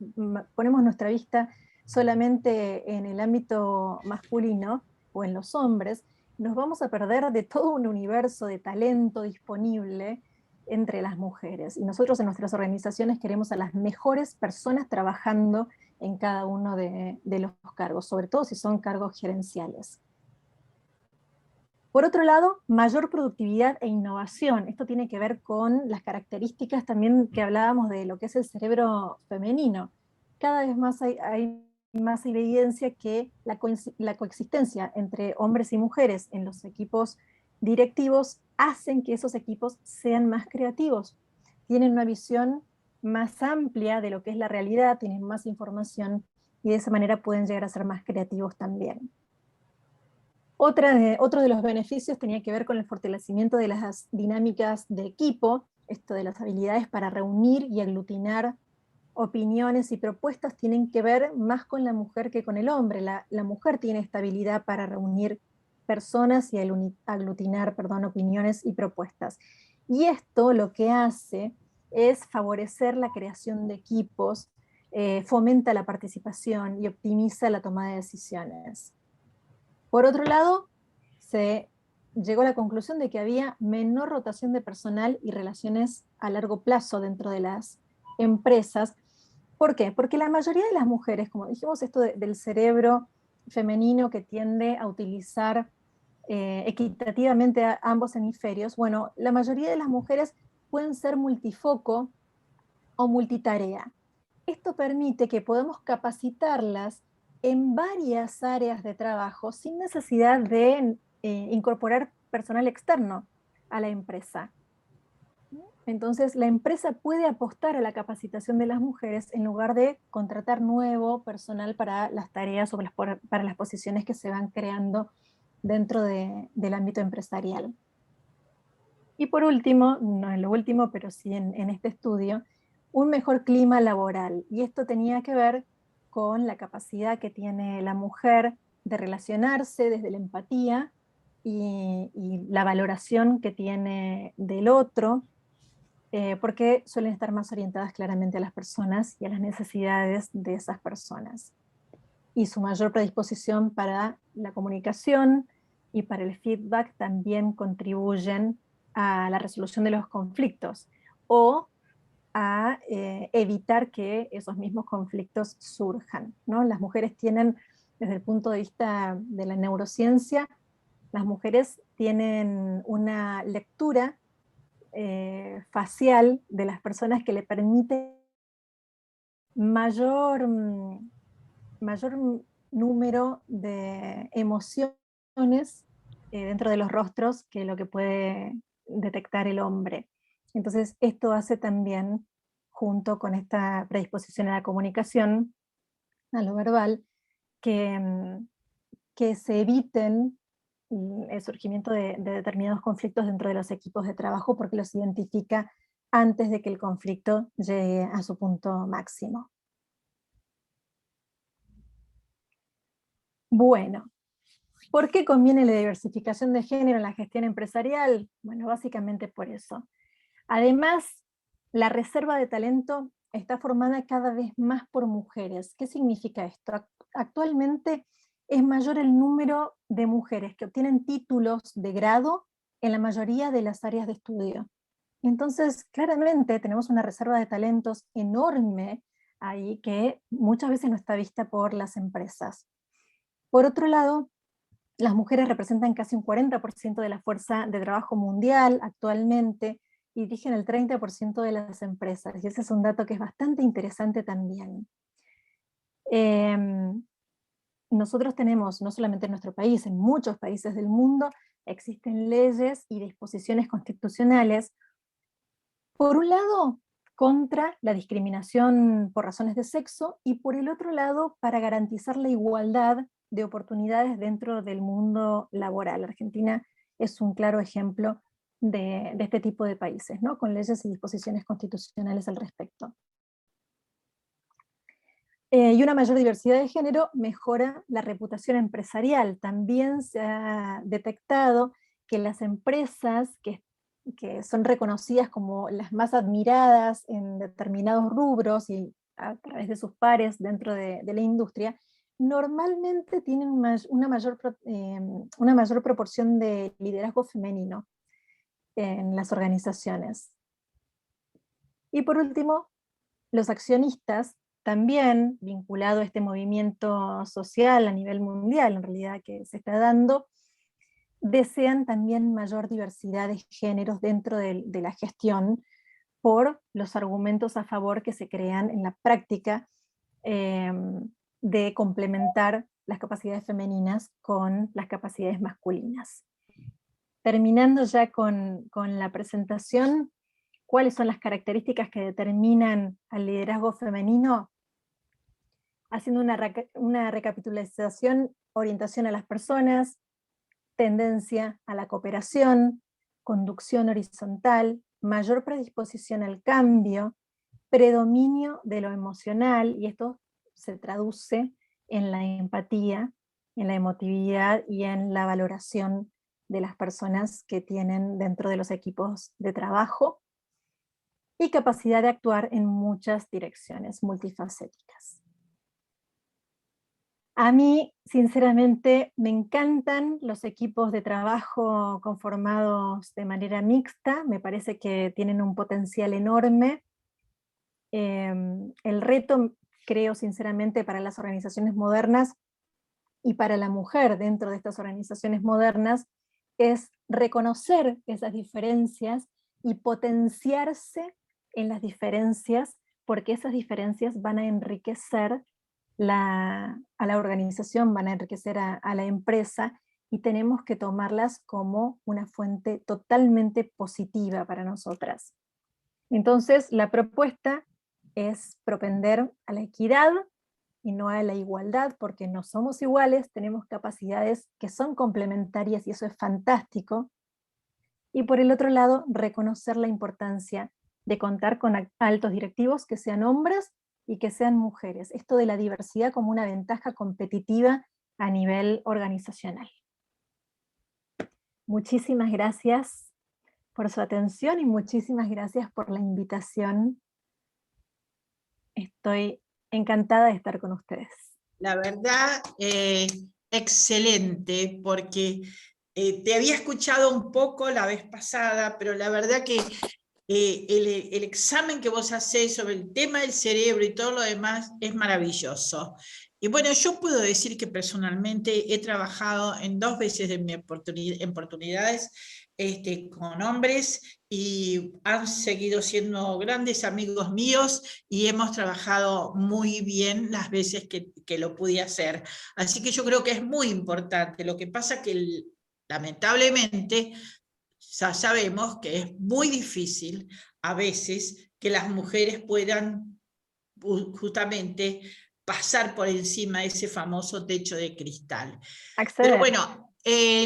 ponemos nuestra vista solamente en el ámbito masculino o en los hombres, nos vamos a perder de todo un universo de talento disponible entre las mujeres. Y nosotros en nuestras organizaciones queremos a las mejores personas trabajando en cada uno de los cargos, sobre todo si son cargos gerenciales. Por otro lado, mayor productividad e innovación. Esto tiene que ver con las características también que hablábamos de lo que es el cerebro femenino. Cada vez más hay más evidencia que la coexistencia entre hombres y mujeres en los equipos directivos hacen que esos equipos sean más creativos. Tienen una visión más amplia de lo que es la realidad, tienen más información y de esa manera pueden llegar a ser más creativos también. Otro de los beneficios tenía que ver con el fortalecimiento de las dinámicas de equipo, esto de las habilidades para reunir y aglutinar opiniones y propuestas tienen que ver más con la mujer que con el hombre. La mujer tiene esta habilidad para reunir personas y aglutinar, opiniones y propuestas. Y esto lo que hace es favorecer la creación de equipos, fomenta la participación y optimiza la toma de decisiones. Por otro lado, se llegó a la conclusión de que había menor rotación de personal y relaciones a largo plazo dentro de las empresas. ¿Por qué? Porque la mayoría de las mujeres, como dijimos, esto del cerebro femenino que tiende a utilizar equitativamente a ambos hemisferios, bueno, la mayoría de las mujeres pueden ser multifoco o multitarea. Esto permite que podamos capacitarlas en varias áreas de trabajo sin necesidad de incorporar personal externo a la empresa. Entonces, la empresa puede apostar a la capacitación de las mujeres en lugar de contratar nuevo personal para las tareas o para las posiciones que se van creando dentro del ámbito empresarial. Y por último, no en lo último, pero sí en este estudio, un mejor clima laboral. Y esto tenía que ver con la capacidad que tiene la mujer de relacionarse desde la empatía y la valoración que tiene del otro, porque suelen estar más orientadas claramente a las personas y a las necesidades de esas personas. Y su mayor predisposición para la comunicación y para el feedback también contribuyen a la resolución de los conflictos o a evitar que esos mismos conflictos surjan, ¿no? Las mujeres tienen, desde el punto de vista de la neurociencia, las mujeres tienen una lectura facial de las personas que le permite mayor número de emociones dentro de los rostros que lo que puede detectar el hombre. Entonces, esto hace también, junto con esta predisposición a la comunicación, a lo verbal, que se eviten el surgimiento de determinados conflictos dentro de los equipos de trabajo, porque los identifica antes de que el conflicto llegue a su punto máximo. Bueno, ¿por qué conviene la diversificación de género en la gestión empresarial? Bueno, básicamente por eso. Además, la reserva de talento está formada cada vez más por mujeres. ¿Qué significa esto? Actualmente es mayor el número de mujeres que obtienen títulos de grado en la mayoría de las áreas de estudio. Entonces, claramente tenemos una reserva de talentos enorme ahí que muchas veces no está vista por las empresas. Por otro lado, las mujeres representan casi un 40% de la fuerza de trabajo mundial actualmente y dirigen el 30% de las empresas, y ese es un dato que es bastante interesante también. Nosotros tenemos, no solamente en nuestro país, en muchos países del mundo, existen leyes y disposiciones constitucionales, por un lado, contra la discriminación por razones de sexo, y por el otro lado, para garantizar la igualdad de oportunidades dentro del mundo laboral. Argentina es un claro ejemplo de este tipo de países, ¿no? Con leyes y disposiciones constitucionales al respecto. Y una mayor diversidad de género mejora la reputación empresarial. También se ha detectado que las empresas que son reconocidas como las más admiradas en determinados rubros y a través de sus pares dentro de la industria, normalmente tienen una mayor proporción de liderazgo femenino en las organizaciones. Y por último, los accionistas, también vinculado a este movimiento social a nivel mundial, en realidad, que se está dando, desean también mayor diversidad de géneros dentro de la gestión por los argumentos a favor que se crean en la práctica de complementar las capacidades femeninas con las capacidades masculinas. Terminando ya con la presentación, ¿cuáles son las características que determinan al liderazgo femenino? Haciendo una recapitulación: orientación a las personas, tendencia a la cooperación, conducción horizontal, mayor predisposición al cambio, predominio de lo emocional, y esto se traduce en la empatía, en la emotividad y en la valoración de las personas que tienen dentro de los equipos de trabajo, y capacidad de actuar en muchas direcciones multifacéticas. A mí, sinceramente, me encantan los equipos de trabajo conformados de manera mixta, me parece que tienen un potencial enorme. El reto, creo sinceramente, para las organizaciones modernas y para la mujer dentro de estas organizaciones modernas es reconocer esas diferencias y potenciarse en las diferencias, porque esas diferencias van a enriquecer a la organización, van a enriquecer a la empresa, y tenemos que tomarlas como una fuente totalmente positiva para nosotras. Entonces, la propuesta es propender a la equidad y no a la igualdad, porque no somos iguales, tenemos capacidades que son complementarias y eso es fantástico. Y por el otro lado, reconocer la importancia de contar con altos directivos que sean hombres y que sean mujeres. Esto de la diversidad como una ventaja competitiva a nivel organizacional. Muchísimas gracias por su atención y muchísimas gracias por la invitación. Estoy encantada de estar con ustedes. La verdad, excelente, porque te había escuchado un poco la vez pasada, pero la verdad que el examen que vos hacés sobre el tema del cerebro y todo lo demás es maravilloso. Y bueno, yo puedo decir que personalmente he trabajado en 2 veces de mis oportunidades con hombres y han seguido siendo grandes amigos míos y hemos trabajado muy bien las veces que lo pude hacer. Así que yo creo que es muy importante. Lo que pasa que lamentablemente ya sabemos que es muy difícil a veces que las mujeres puedan justamente pasar por encima de ese famoso techo de cristal. Acceder. Pero bueno,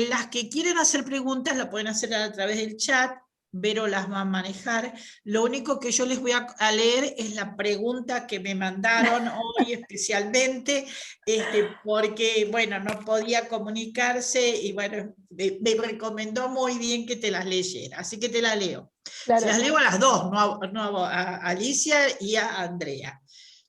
las que quieren hacer preguntas la pueden hacer a través del chat, Vero las va a manejar. Lo único que yo les voy a leer es la pregunta que me mandaron hoy especialmente, porque, bueno, no podía comunicarse y, bueno, me recomendó muy bien que te las leyera, así que te la leo. Claro. Se las leo a las dos, no a Alicia y a Andrea.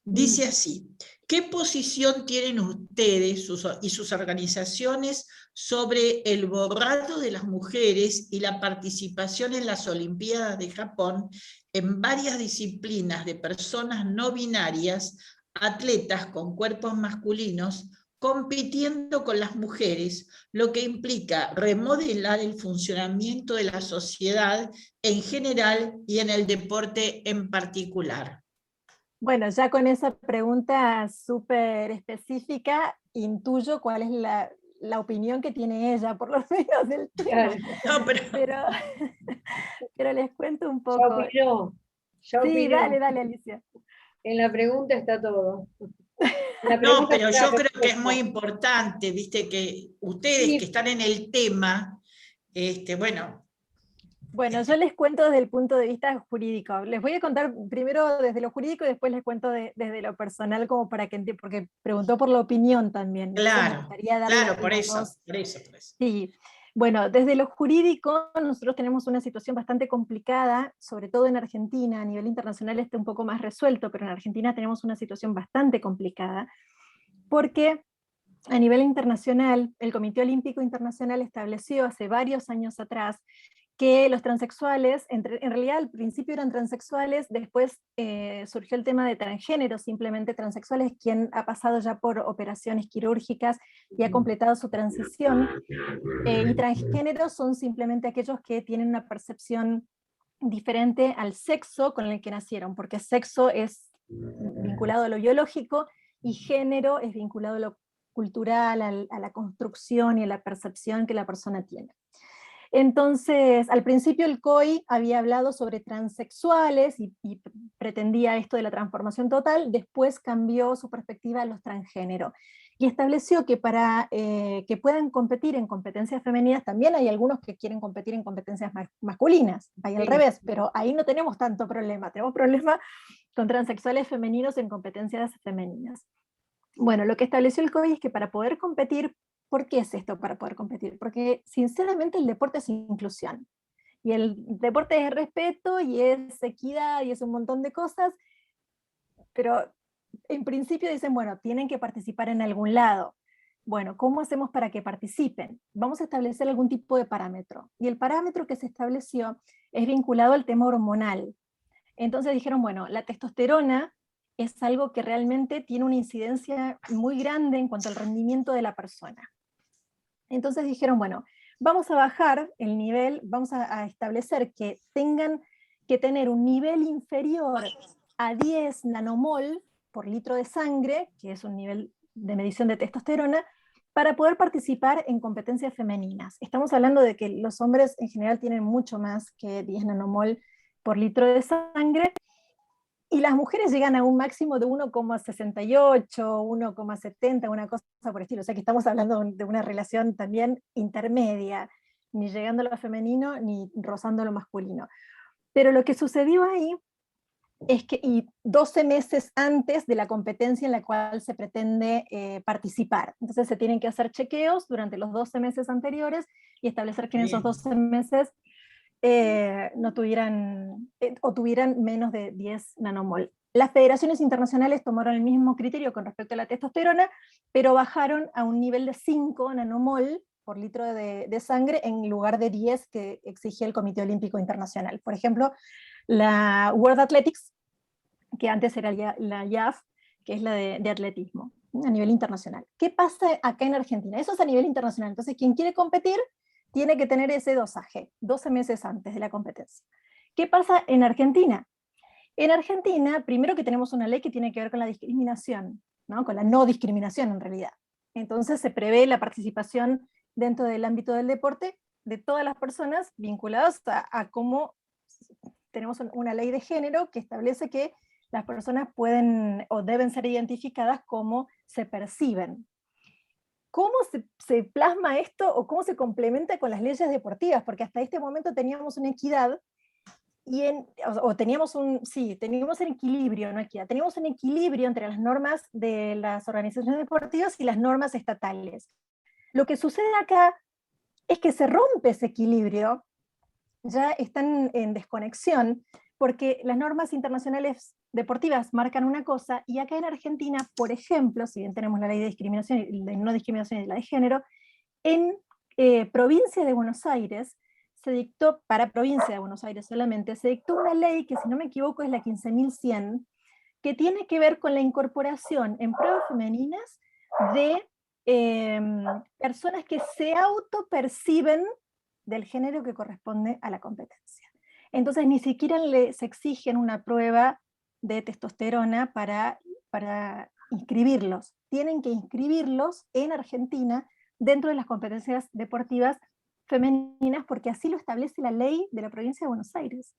Dice así: ¿qué posición tienen ustedes y sus organizaciones sobre el borrado de las mujeres y la participación en las Olimpiadas de Japón en varias disciplinas de personas no binarias, atletas con cuerpos masculinos, compitiendo con las mujeres, lo que implica remodelar el funcionamiento de la sociedad en general y en el deporte en particular? Bueno, ya con esa pregunta súper específica, intuyo cuál es la opinión que tiene ella, por lo menos del tema. No, pero les cuento un poco. Ya sí, opinó. dale, Alicia. En la pregunta está todo. No, pero yo creo que es muy importante, viste, que ustedes Sí. que están en el tema, bueno. Bueno, yo les cuento desde el punto de vista jurídico. Les voy a contar primero desde lo jurídico y después les cuento desde lo personal, como para que entiendan, porque preguntó por la opinión también. Claro, por eso. Sí. Bueno, desde lo jurídico nosotros tenemos una situación bastante complicada, sobre todo en Argentina. A nivel internacional está un poco más resuelto, pero en Argentina tenemos una situación bastante complicada, porque a nivel internacional, el Comité Olímpico Internacional estableció hace varios años atrás que los transexuales, en realidad al principio eran transexuales, después surgió el tema de transgénero, simplemente transexuales, quien ha pasado ya por operaciones quirúrgicas y ha completado su transición, y transgéneros son simplemente aquellos que tienen una percepción diferente al sexo con el que nacieron, porque sexo es vinculado a lo biológico y género es vinculado a lo cultural, a la construcción y a la percepción que la persona tiene. Entonces, al principio el COI había hablado sobre transexuales y pretendía esto de la transformación total, después cambió su perspectiva a los transgénero y estableció que para que puedan competir en competencias femeninas, también hay algunos que quieren competir en competencias masculinas, hay al revés, pero ahí no tenemos tanto problema, tenemos problema con transexuales femeninos en competencias femeninas. Bueno, lo que estableció el COI es que para poder competir, ¿por qué es esto para poder competir? Porque sinceramente el deporte es inclusión, y el deporte es respeto, y es equidad, y es un montón de cosas, pero en principio dicen, bueno, tienen que participar en algún lado. Bueno, ¿cómo hacemos para que participen? Vamos a establecer algún tipo de parámetro. Y el parámetro que se estableció es vinculado al tema hormonal. Entonces dijeron, bueno, la testosterona es algo que realmente tiene una incidencia muy grande en cuanto al rendimiento de la persona. Entonces dijeron, bueno, vamos a bajar el nivel, vamos a establecer que tengan que tener un nivel inferior a 10 nanomol por litro de sangre, que es un nivel de medición de testosterona, para poder participar en competencias femeninas. Estamos hablando de que los hombres en general tienen mucho más que 10 nanomol por litro de sangre, y las mujeres llegan a un máximo de 1,68, 1,70, una cosa por el estilo. O sea que estamos hablando de una relación también intermedia, ni llegando a lo femenino, ni rozando a lo masculino. Pero lo que sucedió ahí es que, y 12 meses antes de la competencia en la cual se pretende participar. Entonces se tienen que hacer chequeos durante los 12 meses anteriores y establecer que en esos 12 meses no tuvieran, o tuvieran menos de 10 nanomol. Las federaciones internacionales tomaron el mismo criterio con respecto a la testosterona, pero bajaron a un nivel de 5 nanomol por litro de sangre en lugar de 10 que exigía el Comité Olímpico Internacional. Por ejemplo, la World Athletics, que antes era la IAF, que es la de atletismo, a nivel internacional. ¿Qué pasa acá en Argentina? Eso es a nivel internacional. Entonces, quien quiere competir tiene que tener ese dosaje, 12 meses antes de la competencia. ¿Qué pasa en Argentina? En Argentina, primero que tenemos una ley que tiene que ver con la discriminación, ¿no? Con la no discriminación en realidad. Entonces se prevé la participación dentro del ámbito del deporte de todas las personas vinculadas a cómo tenemos una ley de género que establece que las personas pueden o deben ser identificadas como se perciben. ¿Cómo se plasma esto o cómo se complementa con las leyes deportivas? Porque hasta este momento teníamos una equidad, teníamos un equilibrio, no equidad, teníamos un equilibrio entre las normas de las organizaciones deportivas y las normas estatales. Lo que sucede acá es que se rompe ese equilibrio, ya están en desconexión, porque las normas internacionales deportivas marcan una cosa, y acá en Argentina, por ejemplo, si bien tenemos la ley de discriminación, de no discriminación y la de género, en provincia de Buenos Aires, se dictó, para provincia de Buenos Aires solamente, se dictó una ley que, si no me equivoco, es la 15.100, que tiene que ver con la incorporación en pruebas femeninas de personas que se autoperciben del género que corresponde a la competencia. Entonces ni siquiera les exigen una prueba de testosterona para inscribirlos. Tienen que inscribirlos en Argentina dentro de las competencias deportivas femeninas, porque así lo establece la ley de la provincia de Buenos Aires.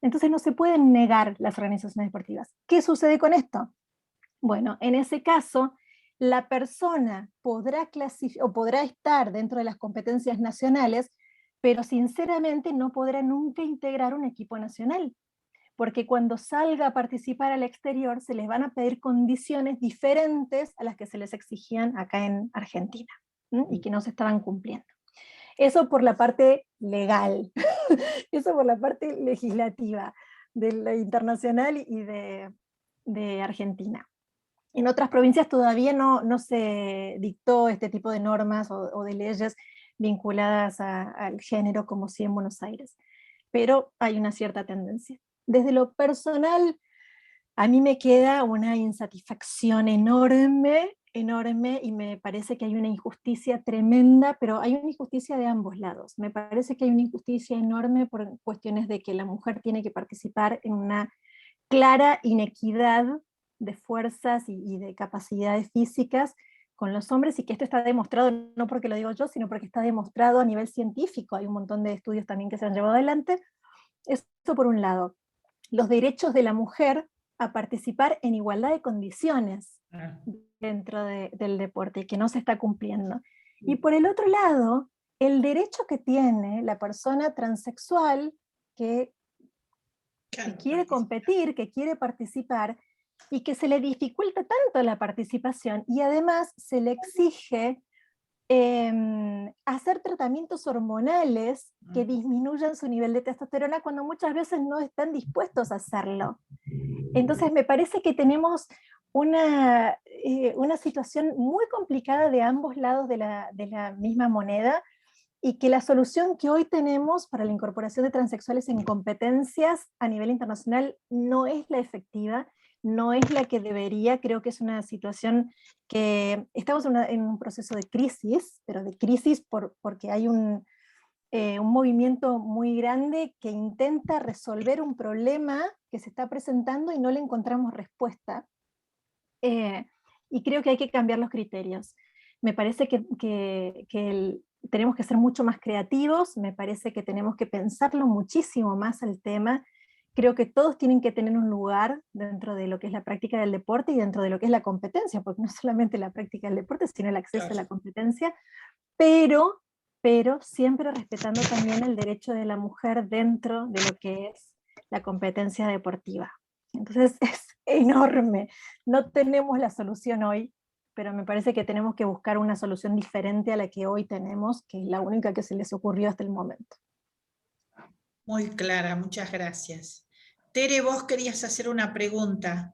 Entonces no se pueden negar las organizaciones deportivas. ¿Qué sucede con esto? Bueno, en ese caso, la persona podrá estar dentro de las competencias nacionales, pero sinceramente no podrá nunca integrar un equipo nacional, porque cuando salga a participar al exterior se les van a pedir condiciones diferentes a las que se les exigían acá en Argentina, y que no se estaban cumpliendo. Eso por la parte legal, eso por la parte legislativa de la internacional y de Argentina. En otras provincias todavía no se dictó este tipo de normas o de leyes vinculadas al género como sí en Buenos Aires, pero hay una cierta tendencia. Desde lo personal, a mí me queda una insatisfacción enorme, y me parece que hay una injusticia tremenda, pero hay una injusticia de ambos lados. Me parece que hay una injusticia enorme por cuestiones de que la mujer tiene que participar en una clara inequidad de fuerzas y de capacidades físicas con los hombres, y que esto está demostrado, no porque lo digo yo, sino porque está demostrado a nivel científico. Hay un montón de estudios también que se han llevado adelante. Esto por un lado. Los derechos de la mujer a participar en igualdad de condiciones dentro del deporte, y que no se está cumpliendo. Y por el otro lado, el derecho que tiene la persona transexual que quiere competir, que quiere participar, y que se le dificulta tanto la participación, y además se le exige hacer tratamientos hormonales que disminuyan su nivel de testosterona cuando muchas veces no están dispuestos a hacerlo. Entonces me parece que tenemos una situación muy complicada de ambos lados de la misma moneda, y que la solución que hoy tenemos para la incorporación de transexuales en competencias a nivel internacional no es la efectiva, no es la que debería. Creo que es una situación que estamos en un proceso de crisis, pero de crisis porque hay un movimiento muy grande que intenta resolver un problema que se está presentando y no le encontramos respuesta. Y creo que hay que cambiar los criterios. Me parece que tenemos que ser mucho más creativos, me parece que tenemos que pensarlo muchísimo más el tema. Creo que todos tienen que tener un lugar dentro de lo que es la práctica del deporte y dentro de lo que es la competencia, porque no solamente la práctica del deporte, sino el acceso a la competencia, pero siempre respetando también el derecho de la mujer dentro de lo que es la competencia deportiva. Entonces es enorme, no tenemos la solución hoy, pero me parece que tenemos que buscar una solución diferente a la que hoy tenemos, que es la única que se les ocurrió hasta el momento. Muy clara, muchas gracias. Tere, vos querías hacer una pregunta.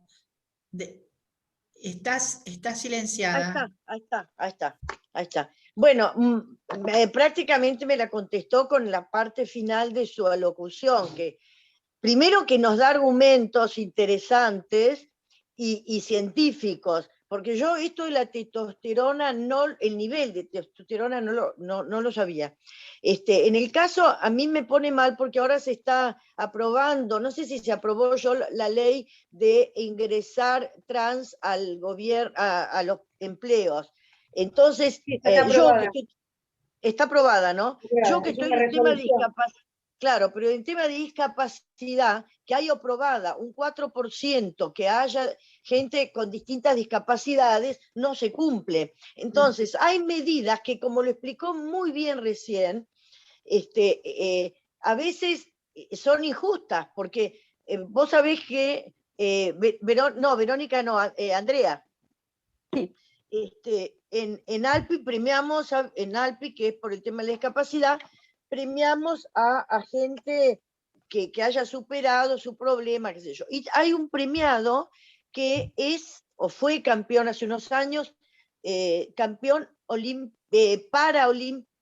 Estás silenciada. Ahí está. Bueno, prácticamente me la contestó con la parte final de su alocución, que primero que nos da argumentos interesantes y científicos, porque yo esto de la testosterona, el nivel de testosterona no lo sabía. En el caso, a mí me pone mal porque ahora se está aprobando, no sé si se aprobó la ley de ingresar trans al gobierno, a los empleos. Entonces, Sí, está aprobada. Está aprobada, ¿no? Claro, Yo que es estoy una en tema de resolución. discapacidad, claro, pero en tema de discapacidad, que hay aprobada un 4%, que haya gente con distintas discapacidades, no se cumple. Entonces, hay medidas que, como lo explicó muy bien recién, a veces son injustas, porque vos sabés que, Verónica no, Andrea. Sí. En ALPI premiamos, en ALPI, que es por el tema de la discapacidad, premiamos a gente que haya superado su problema, qué sé yo. Y hay un premiado que es, o fue campeón hace unos años, campeón paralímpico.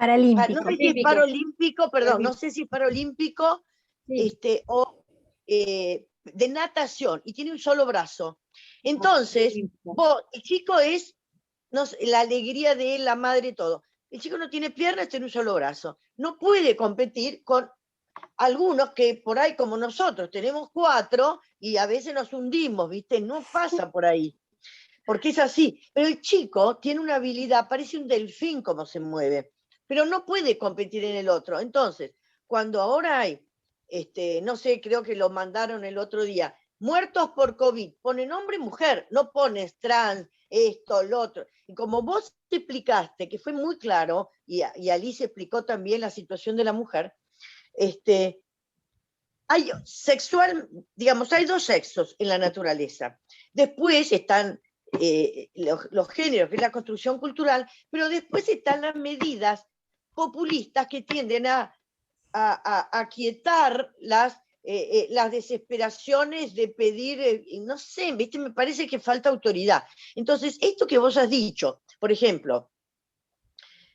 No sé si es paralímpico, perdón, no sé si es paralímpico, Sí. o de natación, y tiene un solo brazo. Entonces, el chico es la alegría de la madre, todo. El chico no tiene piernas, tiene un solo brazo. No puede competir con algunos que por ahí, como nosotros, tenemos 4 y a veces nos hundimos, ¿viste? No pasa por ahí, porque es así. Pero el chico tiene una habilidad, parece un delfín como se mueve, pero no puede competir en el otro. Entonces, cuando ahora hay, no sé, creo que lo mandaron el otro día, muertos por COVID, ponen hombre y mujer, no pones trans, esto, lo otro. Y como vos te explicaste, que fue muy claro, y Alice explicó también la situación de la mujer, hay hay 2 sexos en la naturaleza. Después están los géneros, que es la construcción cultural, pero después están las medidas populistas que tienden a aquietar las desesperaciones de pedir, no sé, ¿viste? Me parece que falta autoridad. Entonces, esto que vos has dicho, por ejemplo,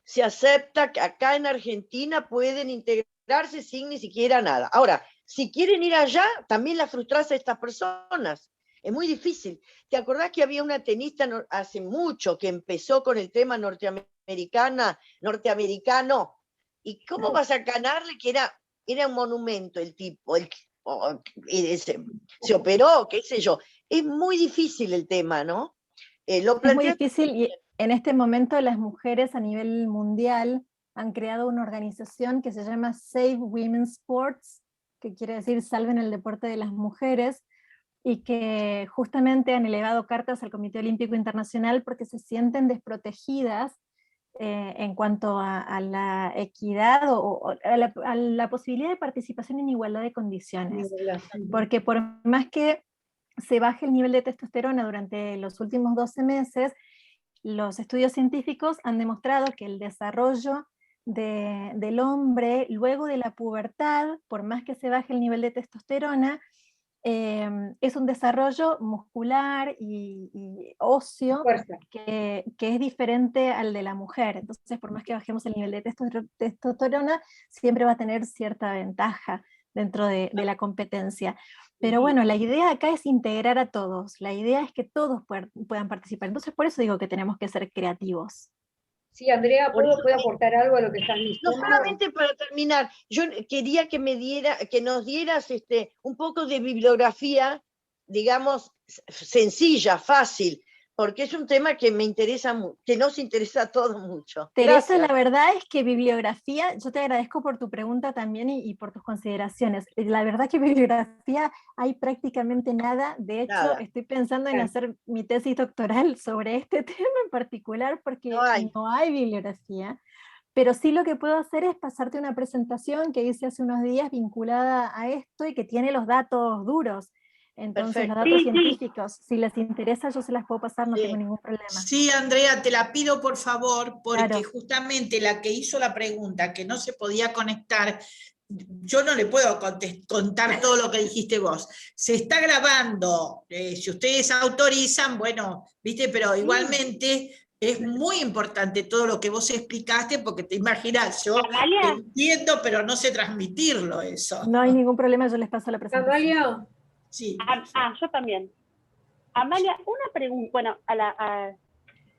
se acepta que acá en Argentina pueden integrarse sin ni siquiera nada. Ahora, si quieren ir allá, también la frustrás a estas personas. Es muy difícil. ¿Te acordás que había una tenista hace mucho que empezó con el tema norteamericano? ¿Y cómo vas a ganarle que era un monumento el tipo? Se operó, qué sé yo. Es muy difícil el tema, ¿no? Es muy difícil, y en este momento las mujeres a nivel mundial han creado una organización que se llama Save Women's Sports, que quiere decir salven el deporte de las mujeres, y que justamente han elevado cartas al Comité Olímpico Internacional porque se sienten desprotegidas en cuanto a la equidad o a la posibilidad de participación en igualdad de condiciones. Porque por más que se baje el nivel de testosterona durante los últimos 12 meses, los estudios científicos han demostrado que el desarrollo del hombre luego de la pubertad, por más que se baje el nivel de testosterona, es un desarrollo muscular y óseo Fuerza. que es diferente al de la mujer. Entonces, por más que bajemos el nivel de testosterona, siempre va a tener cierta ventaja dentro de la competencia. Pero bueno, la idea acá es integrar a todos. La idea es que todos puedan participar. Entonces, por eso digo que tenemos que ser creativos. Sí, Andrea, Por ¿puedo eso- aportar algo a lo que estás No diciendo? solamente para terminar, yo quería que nos dieras un poco de bibliografía, digamos, sencilla, fácil, porque es un tema que me interesa, que nos interesa a todos mucho. Teresa, Gracias. la verdad es que bibliografía, yo te agradezco por tu pregunta también y por tus consideraciones. La verdad que bibliografía hay prácticamente nada. De hecho, Nada. estoy pensando en Claro. hacer mi tesis doctoral sobre este tema en particular porque No hay. bibliografía. Pero sí lo que puedo hacer es pasarte una presentación que hice hace unos días vinculada a esto y que tiene los datos duros. Entonces, los Perfecto. datos científicos, si les interesa, yo se las puedo pasar, no Sí. tengo ningún problema. Sí, Andrea, te la pido por favor, porque Claro. justamente la que hizo la pregunta, que no se podía conectar, yo no le puedo contar todo lo que dijiste vos. Se está grabando, si ustedes autorizan, bueno, viste, pero igualmente es muy importante todo lo que vos explicaste, porque te imaginas, yo Amalia. entiendo, pero no sé transmitirlo eso. No hay ningún problema, yo les paso la presentación. Amalia, Sí. Yo también. Amalia, una pregunta, bueno,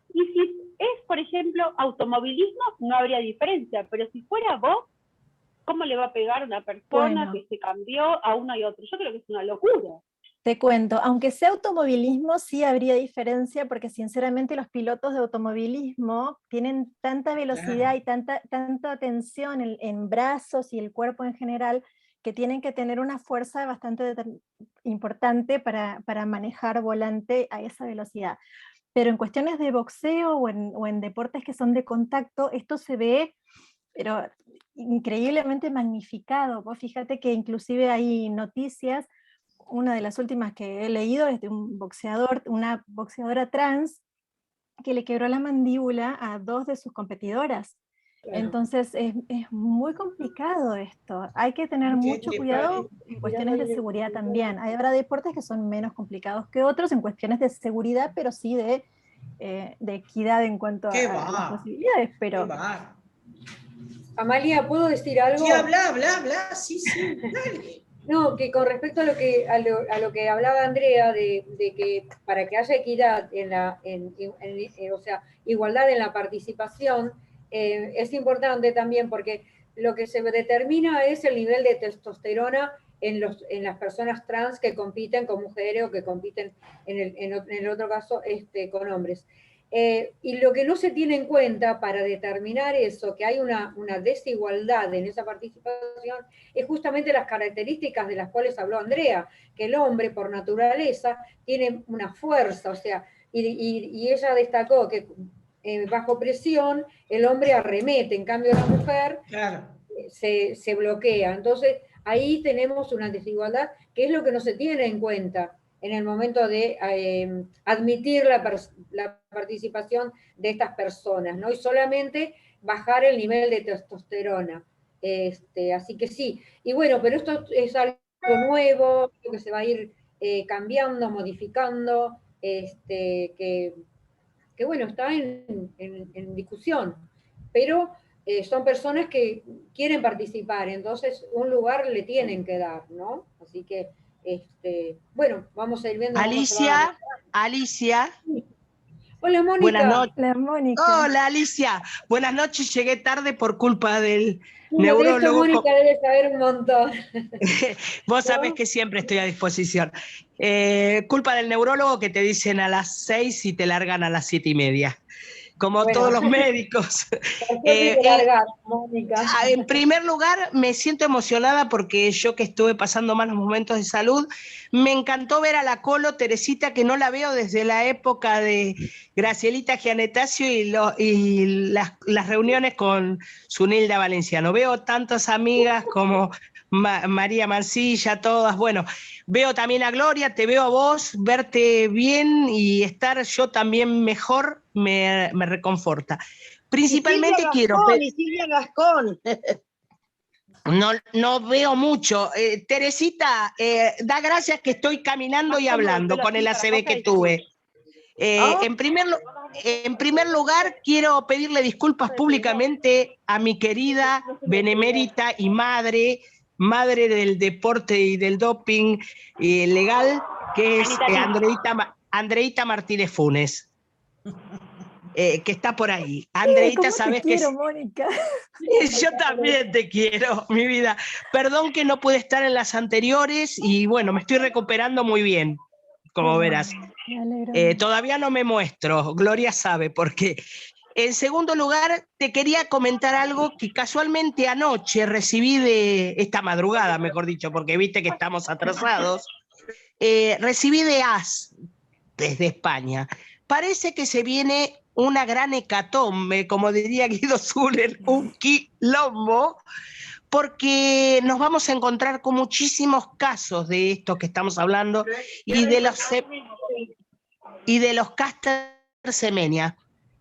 y si es, por ejemplo, automovilismo, no habría diferencia, pero si fuera box, ¿cómo le va a pegar a una persona Bueno. que se cambió a uno y otro? Yo creo que es una locura. Te cuento, aunque sea automovilismo, sí habría diferencia porque sinceramente los pilotos de automovilismo tienen tanta velocidad y tanta tensión en brazos y el cuerpo en general que tienen que tener una fuerza bastante importante para manejar volante a esa velocidad. Pero en cuestiones de boxeo o en deportes que son de contacto, esto se ve, pero increíblemente magnificado. Vos fíjate que inclusive hay noticias. Una de las últimas que he leído es de una boxeadora trans que le quebró la mandíbula a 2 de sus competidoras. Claro. Entonces es muy complicado esto. Hay que tener mucho cuidado en cuestiones de seguridad también. Habrá deportes que son menos complicados que otros en cuestiones de seguridad, pero sí de equidad en cuanto a las posibilidades. Pero Amalia, ¿puedo decir algo? Sí, habla, sí, dale. No, que con respecto a lo que hablaba Andrea, de que para que haya equidad o sea, igualdad en la participación, es importante también porque lo que se determina es el nivel de testosterona en las personas trans que compiten con mujeres o que compiten en el otro caso con hombres. Y lo que no se tiene en cuenta para determinar eso, que hay una desigualdad en esa participación, es justamente las características de las cuales habló Andrea, que el hombre por naturaleza tiene una fuerza, o sea, y ella destacó que bajo presión el hombre arremete, en cambio la mujer se bloquea. Entonces ahí tenemos una desigualdad que es lo que no se tiene en cuenta en el momento de admitir la participación de estas personas, ¿no? Y solamente bajar el nivel de testosterona. Así que sí. Y bueno, pero esto es algo nuevo, que se va a ir cambiando, modificando, que bueno, está en discusión. Pero son personas que quieren participar, entonces un lugar le tienen que dar, ¿no? Así que bueno, vamos a ir viendo. Alicia. Hola, Mónica. Buenas noches. Hola, Mónica. Hola, Alicia. Buenas noches, llegué tarde por culpa del De esto neurólogo. Mónica debe saber un montón. Vos sabés que siempre estoy a disposición. Culpa del neurólogo que te dicen a las 6 y te largan a las 7:30. Como todos los médicos. Mónica. En primer lugar, me siento emocionada porque yo que estuve pasando malos momentos de salud, me encantó ver a la Colo Teresita, que no la veo desde la época de Gracielita Gianettasio y las reuniones con Zunilda Valenciano. Veo tantas amigas como María Mancilla, todas. Bueno, veo también a Gloria, te veo a vos, verte bien y estar yo también mejor me reconforta. Principalmente y quiero... Silvia Gascón. No veo mucho. Teresita, da gracias que estoy caminando y hablando con el ACV que tuve. En primer lugar, quiero pedirle disculpas públicamente a mi querida benemérita y madre del deporte y del doping legal, que es Andreita Martínez Funes. Que está por ahí. Andreita, sabes que quiero, Mónica. Yo también te quiero, mi vida. Perdón que no pude estar en las anteriores y bueno, me estoy recuperando muy bien, como verás. Todavía no me muestro, Gloria sabe por qué. En segundo lugar, te quería comentar algo que casualmente anoche recibí esta madrugada, mejor dicho, porque viste que estamos atrasados. Recibí de AS, desde España. Parece que se viene una gran hecatombe, como diría Guido Zuller, un quilombo, porque nos vamos a encontrar con muchísimos casos de esto que estamos hablando y de los Caster Semenya,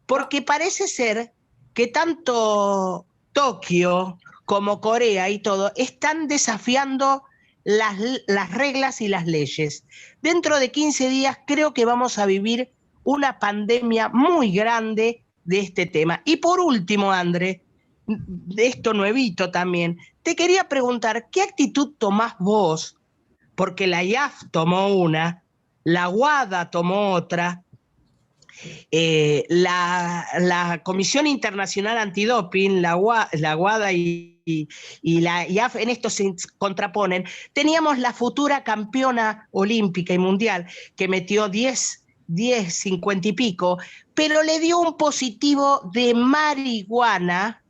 porque parece ser que tanto Tokio como Corea y todo están desafiando las reglas y las leyes. Dentro de 15 días creo que vamos a vivir una pandemia muy grande de este tema. Y por último, André, de esto nuevito también, te quería preguntar, ¿qué actitud tomás vos? Porque la IAF tomó una, la WADA tomó otra, la Comisión Internacional Antidoping, la WADA y la IAF en esto se contraponen. Teníamos la futura campeona olímpica y mundial que metió 10, 50 y pico, pero le dio un positivo de marihuana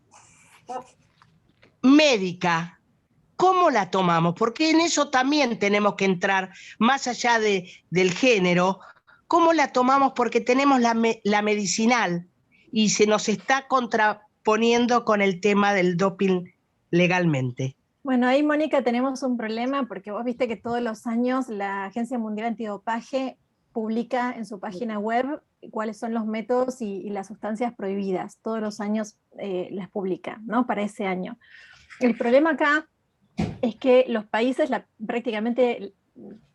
médica. ¿Cómo la tomamos? Porque en eso también tenemos que entrar, más allá del género. ¿Cómo la tomamos? Porque tenemos la medicinal y se nos está contraponiendo con el tema del doping legalmente. Bueno, ahí, Mónica, tenemos un problema porque vos viste que todos los años la Agencia Mundial Antidopaje publica en su página web cuáles son los métodos y las sustancias prohibidas. Todos los años las publica, ¿no? Para ese año. El problema acá es que los países, prácticamente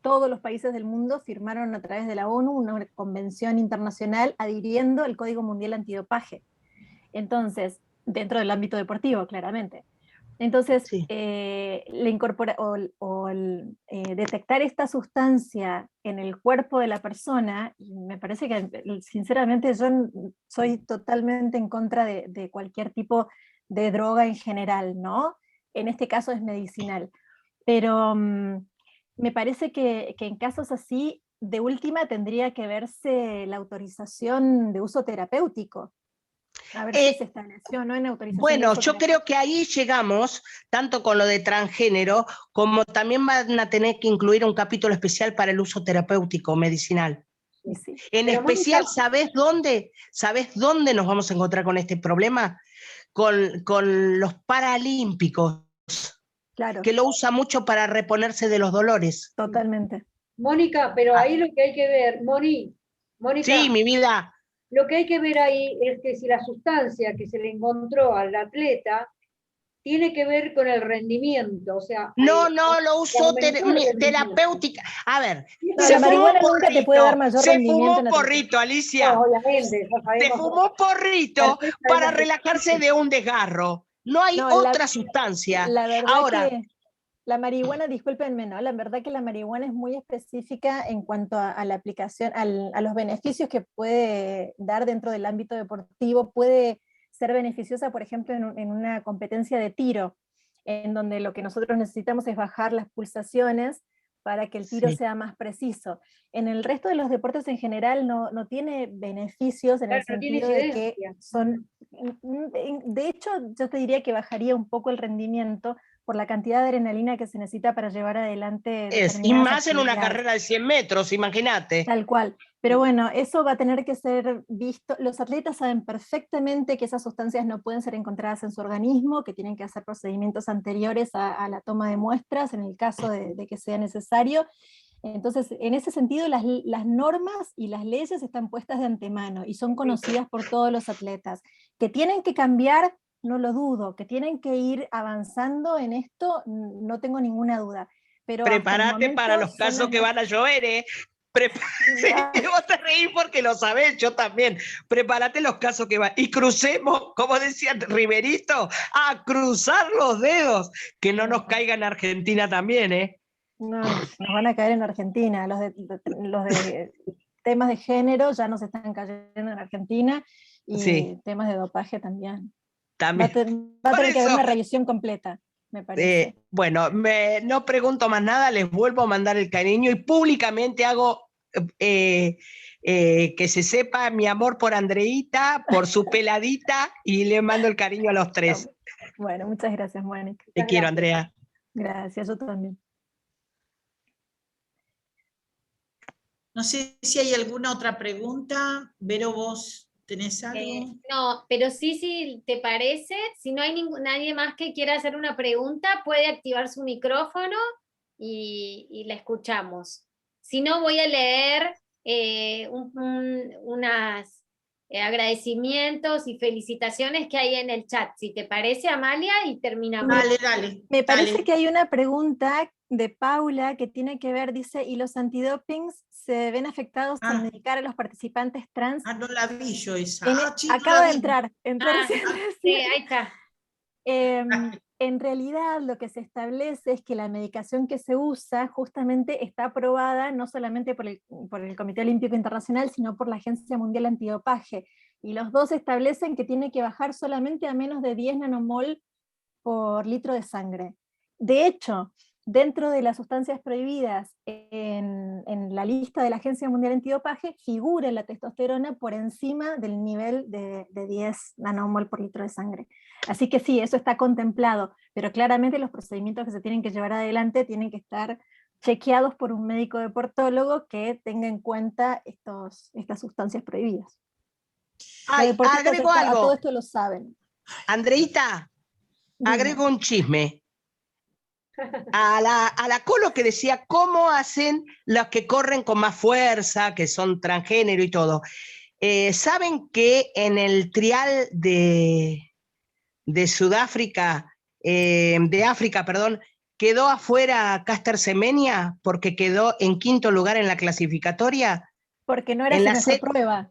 todos los países del mundo firmaron a través de la ONU una convención internacional adhiriendo al Código Mundial Antidopaje. Entonces, dentro del ámbito deportivo, claramente. Entonces, sí. Detectar esta sustancia en el cuerpo de la persona, me parece que, sinceramente, yo soy totalmente en contra de cualquier tipo de droga en general, ¿no? En este caso es medicinal. Pero me parece que en casos así, de última, tendría que verse la autorización de uso terapéutico. A ver si se estableció, ¿no? En autorización. Bueno, yo creo que ahí llegamos, tanto con lo de transgénero, como también van a tener que incluir un capítulo especial para el uso terapéutico medicinal. Sí, sí. En Pero especial, Mónica, ¿sabés dónde nos vamos a encontrar con este problema? Con los paralímpicos, claro, que lo usa mucho para reponerse de los dolores. Totalmente. Mónica, pero ahí lo que hay que ver, Mónica. Sí, mi vida. Lo que hay que ver ahí es que si la sustancia que se le encontró al atleta tiene que ver con el rendimiento, o sea... No, lo usó terapéutica. A ver, no, la marihuana nunca te puede dar mayor rendimiento. Se fumó porrito, Alicia. No, obviamente. Se fumó porrito para relajarse de un desgarro. No hay otra sustancia. La verdad ahora, que la marihuana, discúlpenme, ¿no? La verdad que la marihuana es muy específica en cuanto a la aplicación, a los beneficios que puede dar dentro del ámbito deportivo. Puede ser beneficiosa, por ejemplo, en una competencia de tiro, en donde lo que nosotros necesitamos es bajar las pulsaciones para que el tiro sea más preciso. En el resto de los deportes en general no tiene beneficios en el sentido de que son... De hecho, yo te diría que bajaría un poco el rendimiento por la cantidad de adrenalina que se necesita para llevar adelante. Y más en una carrera de 100 metros, imagínate. Tal cual. Pero bueno, eso va a tener que ser visto. Los atletas saben perfectamente que esas sustancias no pueden ser encontradas en su organismo, que tienen que hacer procedimientos anteriores a la toma de muestras, en el caso de que sea necesario. Entonces, en ese sentido, las normas y las leyes están puestas de antemano y son conocidas por todos los atletas. Que tienen que cambiar, no lo dudo. Que tienen que ir avanzando en esto, no tengo ninguna duda. Pero hasta el Prepárate para momento los casos son que las- van a llover, ¿eh? Sí, vos te reís porque lo sabés, yo también. Prepárate los casos que van. Y crucemos, como decía Riverito, a cruzar los dedos, que no nos caiga en Argentina también, ¿eh? No, nos van a caer en Argentina. Los de temas de género ya nos están cayendo en Argentina y Sí. temas de dopaje también. También. Va a Por tener que haber eso, una revisión completa, me parece. bueno, no pregunto más nada, les vuelvo a mandar el cariño y públicamente hago que se sepa mi amor por Andreita, por su peladita, y le mando el cariño a los tres. Bueno, muchas gracias, Mónica. Te quiero, Andrea. Gracias, yo también. No sé si hay alguna otra pregunta. Vero, ¿vos tenés algo? No, pero sí, si te parece, si no hay nadie más que quiera hacer una pregunta, puede activar su micrófono y la escuchamos. Si no, voy a leer unas agradecimientos y felicitaciones que hay en el chat. Si te parece, Amalia, y terminamos. Dale. Me parece dale. que hay una pregunta de Paula que tiene que ver, dice, ¿y los antidopings se ven afectados al medicar a los participantes trans? No la vi yo esa. Acaba de entrar. Sí, ahí está. En realidad lo que se establece es que la medicación que se usa justamente está aprobada no solamente por el Comité Olímpico Internacional, sino por la Agencia Mundial Antidopaje. Y los dos establecen que tiene que bajar solamente a menos de 10 nanomol por litro de sangre. De hecho, dentro de las sustancias prohibidas en la lista de la Agencia Mundial Antidopaje figura la testosterona por encima del nivel de 10 nanomol por litro de sangre. Así que sí, eso está contemplado, pero claramente los procedimientos que se tienen que llevar adelante tienen que estar chequeados por un médico deportólogo que tenga en cuenta estas sustancias prohibidas. Ay, agrego A algo. todo esto lo saben. Andreita, agrego un chisme. A la Colo que decía cómo hacen los que corren con más fuerza, que son transgénero y todo. ¿Saben que en el trial de Sudáfrica, de África, perdón, quedó afuera Caster Semenya porque quedó en 5º lugar en la clasificatoria? Porque no era su mejor prueba.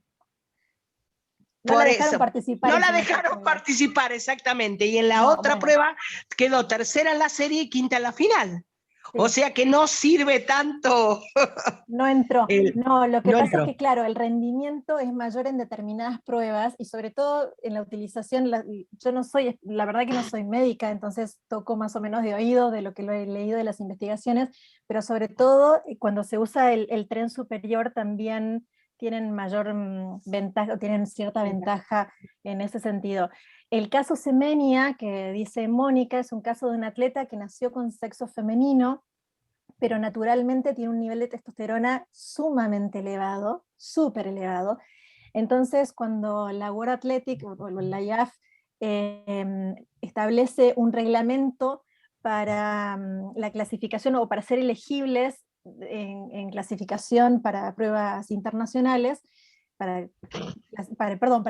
No la dejaron participar. No la dejaron participar, exactamente. Y en la otra prueba quedó 3ª en la serie y 5ª en la final. Sí. O sea que no sirve tanto. No entró. No, lo que pasa entró. es que, claro, el rendimiento es mayor en determinadas pruebas y sobre todo en la utilización, yo no soy, la verdad que no soy médica, entonces toco más o menos de oído de lo que lo he leído de las investigaciones, pero sobre todo cuando se usa el tren superior también tienen mayor ventaja, tienen cierta ventaja en ese sentido. El caso Semenya, que dice Mónica, es un caso de un atleta que nació con sexo femenino, pero naturalmente tiene un nivel de testosterona sumamente elevado, súper elevado. Entonces, cuando la World Athletic o la IAF establece un reglamento para la clasificación o para ser elegibles en clasificación para pruebas internacionales, para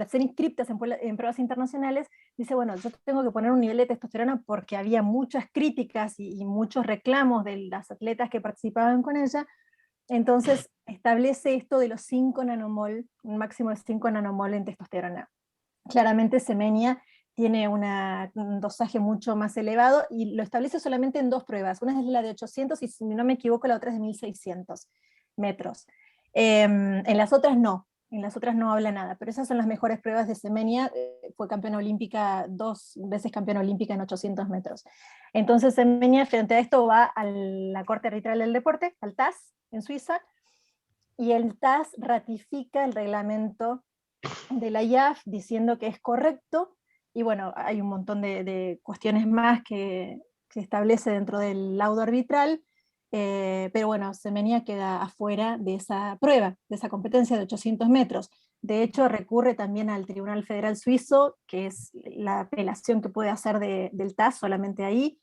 ser inscriptas en pruebas internacionales, dice, bueno, yo tengo que poner un nivel de testosterona porque había muchas críticas y muchos reclamos de las atletas que participaban con ella, entonces establece esto de los 5 nanomol, un máximo de 5 nanomol en testosterona. Claramente Semenya tiene un dosaje mucho más elevado y lo establece solamente en 2 pruebas. Una es la de 800 y si no me equivoco la otra es de 1600 metros. En las otras no habla nada, pero esas son las mejores pruebas de Semenya. Fue campeona olímpica, 2 veces campeona olímpica en 800 metros. Entonces Semenya frente a esto va a la Corte Arbitral del Deporte, al TAS en Suiza, y el TAS ratifica el reglamento de la IAF diciendo que es correcto. Y bueno, hay un montón de cuestiones más que se establece dentro del laudo arbitral, pero bueno, Semenya queda afuera de esa prueba, de esa competencia de 800 metros. De hecho, recurre también al Tribunal Federal Suizo, que es la apelación que puede hacer del TAS solamente ahí,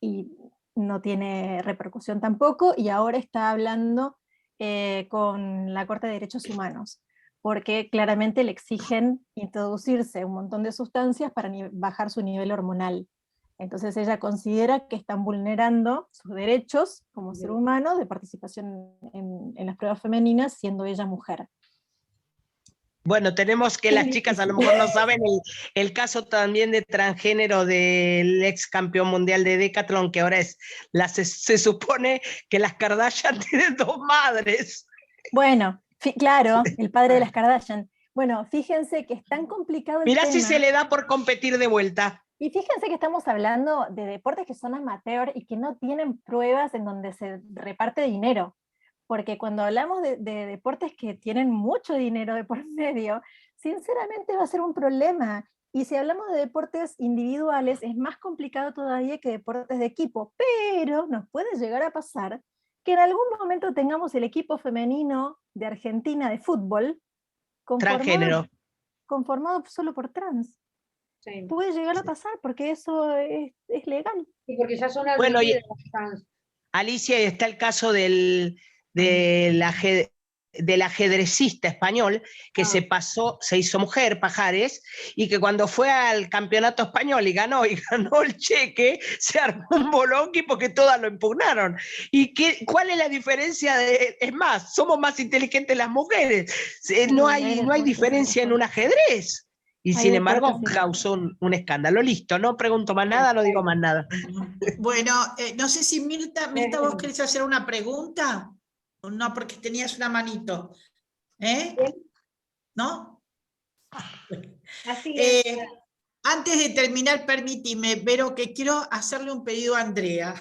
y no tiene repercusión tampoco, y ahora está hablando con la Corte de Derechos Humanos, porque claramente le exigen introducirse un montón de sustancias para bajar su nivel hormonal. Entonces ella considera que están vulnerando sus derechos como ser humano de participación en las pruebas femeninas, siendo ella mujer. Bueno, tenemos que las chicas a lo mejor no saben el caso también de transgénero del ex campeón mundial de Decathlon, que ahora se supone que las Kardashian tienen 2 madres. Bueno, claro, el padre de las Kardashian. Bueno, fíjense que es tan complicado el Mirá tema. si se le da por competir de vuelta. Y fíjense que estamos hablando de deportes que son amateur y que no tienen pruebas en donde se reparte dinero. Porque cuando hablamos de deportes que tienen mucho dinero de por medio, sinceramente va a ser un problema. Y si hablamos de deportes individuales, es más complicado todavía que deportes de equipo, pero nos puede llegar a pasar que en algún momento tengamos el equipo femenino de Argentina de fútbol conformado solo por trans. Sí. Puede llegar a pasar porque eso es legal. Sí, porque ya son admitidas las trans. Alicia, está el caso del ajedrecista español que se hizo mujer, Pajares, y que cuando fue al campeonato español y ganó el cheque, se armó un bolonqui porque todas lo impugnaron. ¿Y cuál es la diferencia? Es más, somos más inteligentes las mujeres. No hay diferencia en un ajedrez. Y sin embargo causó un escándalo. Listo, no pregunto más nada, no digo más nada. Bueno, no sé si Mirta, ¿vos querés hacer una pregunta? No, porque tenías una manito. ¿No? Así es. Antes de terminar, permíteme, Vero, que quiero hacerle un pedido a Andrea.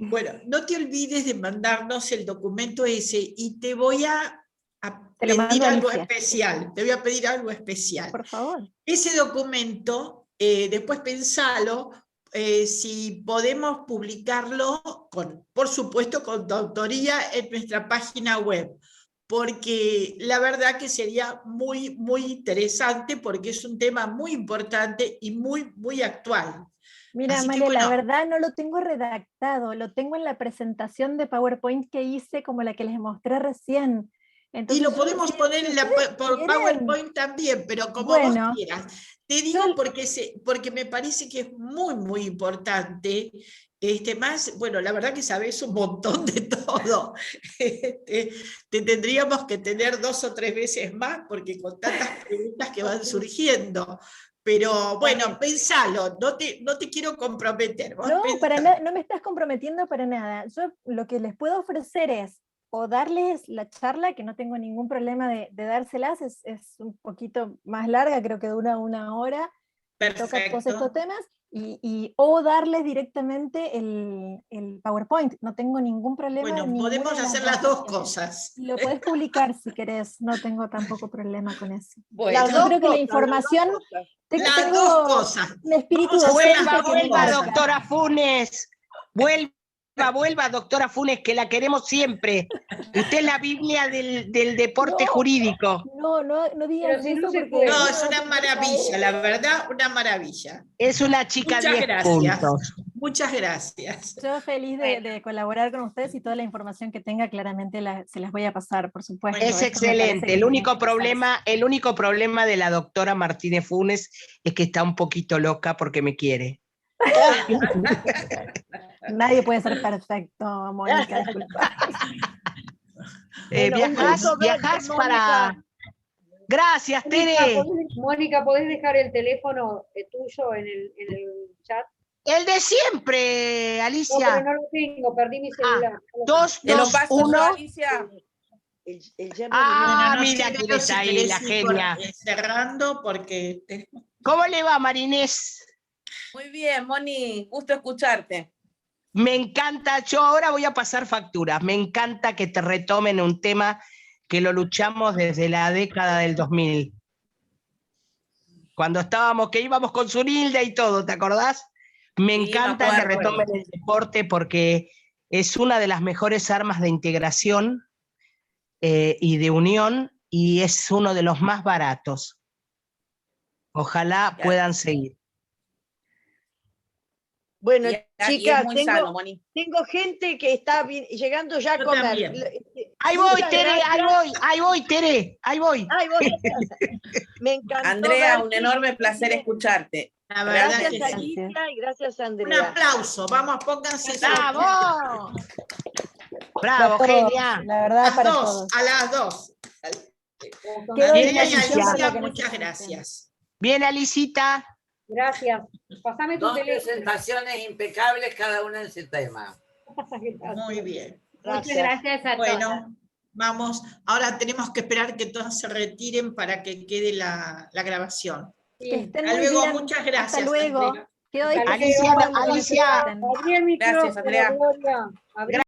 Bueno, no te olvides de mandarnos el documento ese y te voy a pedir algo especial. Te voy a pedir algo especial. Por favor. Ese documento, después pensalo, si podemos publicarlo, por supuesto con tu autoría en nuestra página web, porque la verdad que sería muy, muy interesante, porque es un tema muy importante y muy, muy actual. Mira, María, la verdad no lo tengo redactado, lo tengo en la presentación de PowerPoint que hice, como la que les mostré recién. Entonces, y lo podemos poner por PowerPoint también, pero como vos quieras. Te digo porque me parece que es muy, muy importante. Más, bueno, la verdad que sabés un montón de todo. Te tendríamos que tener 2 o 3 veces más, porque con tantas preguntas que van surgiendo. Pero bueno, pensalo, no te quiero comprometer. No, no me estás comprometiendo para nada. Yo lo que les puedo ofrecer es o darles la charla, que no tengo ningún problema de dárselas, es un poquito más larga, creo que dura 1 hora, toca todos estos temas, o darles directamente el PowerPoint, no tengo ningún problema. Bueno, podemos hacer las 2 cosas. Lo podés publicar si querés, no tengo tampoco problema con eso. Bueno, yo creo que la información... Las 2 cosas. Un espíritu vuelva, doctora Funes, vuelva, doctora Funes, que la queremos siempre. Usted es la Biblia del deporte jurídico. No digas eso porque... No, es una maravilla, la verdad, una maravilla. Es una chica 10 puntos. Muchas gracias. Yo feliz de colaborar con ustedes y toda la información que tenga, claramente se las voy a pasar, por supuesto. Es excelente. El único problema de la doctora Martínez Funes es que está un poquito loca porque me quiere. Nadie puede ser perfecto, Mónica, disculpa. Viajás para... Gracias, Tere. Mónica, ¿podés dejar el teléfono tuyo en el chat? El de siempre, Alicia. No, pero no lo tengo, perdí mi celular. 221. Alicia. Mira quién está ahí, la genia. Cerrando porque... ¿Cómo le va, Marinés? Muy bien, Moni, gusto escucharte. Me encanta, yo ahora voy a pasar facturas, me encanta que te retomen un tema que lo luchamos desde la década del 2000. Cuando que íbamos con Zunilda y todo, ¿te acordás? Me encanta que retomen el deporte porque es una de las mejores armas de integración y de unión, y es uno de los más baratos. Ojalá puedan seguir. Bueno, chicas, tengo gente que está llegando ya a comer. Ahí voy, Muchas Tere, gracias. ahí voy, Tere, ahí voy. Ay, voy. Me encantó. Andrea, un verte. enorme placer escucharte. La verdad Gracias, que sí. Alicia, y gracias, Un Andrea. aplauso, vamos, pónganse ¡Bravo! Para Bravo, todos, genia. la verdad, las para dos, todos. a las dos. Quedo a Andrea y disposición para Alicia, lo que muchas necesiten. gracias. Bien, Alicita. Gracias. Pasame tu Dos teléfono. presentaciones impecables, cada una en su tema. Muy bien. Muchas Gracias. gracias a todos. Bueno, vamos, ahora tenemos que esperar que todos se retiren para que quede la grabación. Que estén Hasta muy luego, bien. muchas gracias. Hasta luego. Andrea. Quedo a Hasta disposición Alicia, para lo que Alicia. necesiten. Abrí el micrófono, Andrea. Gloria. Abrí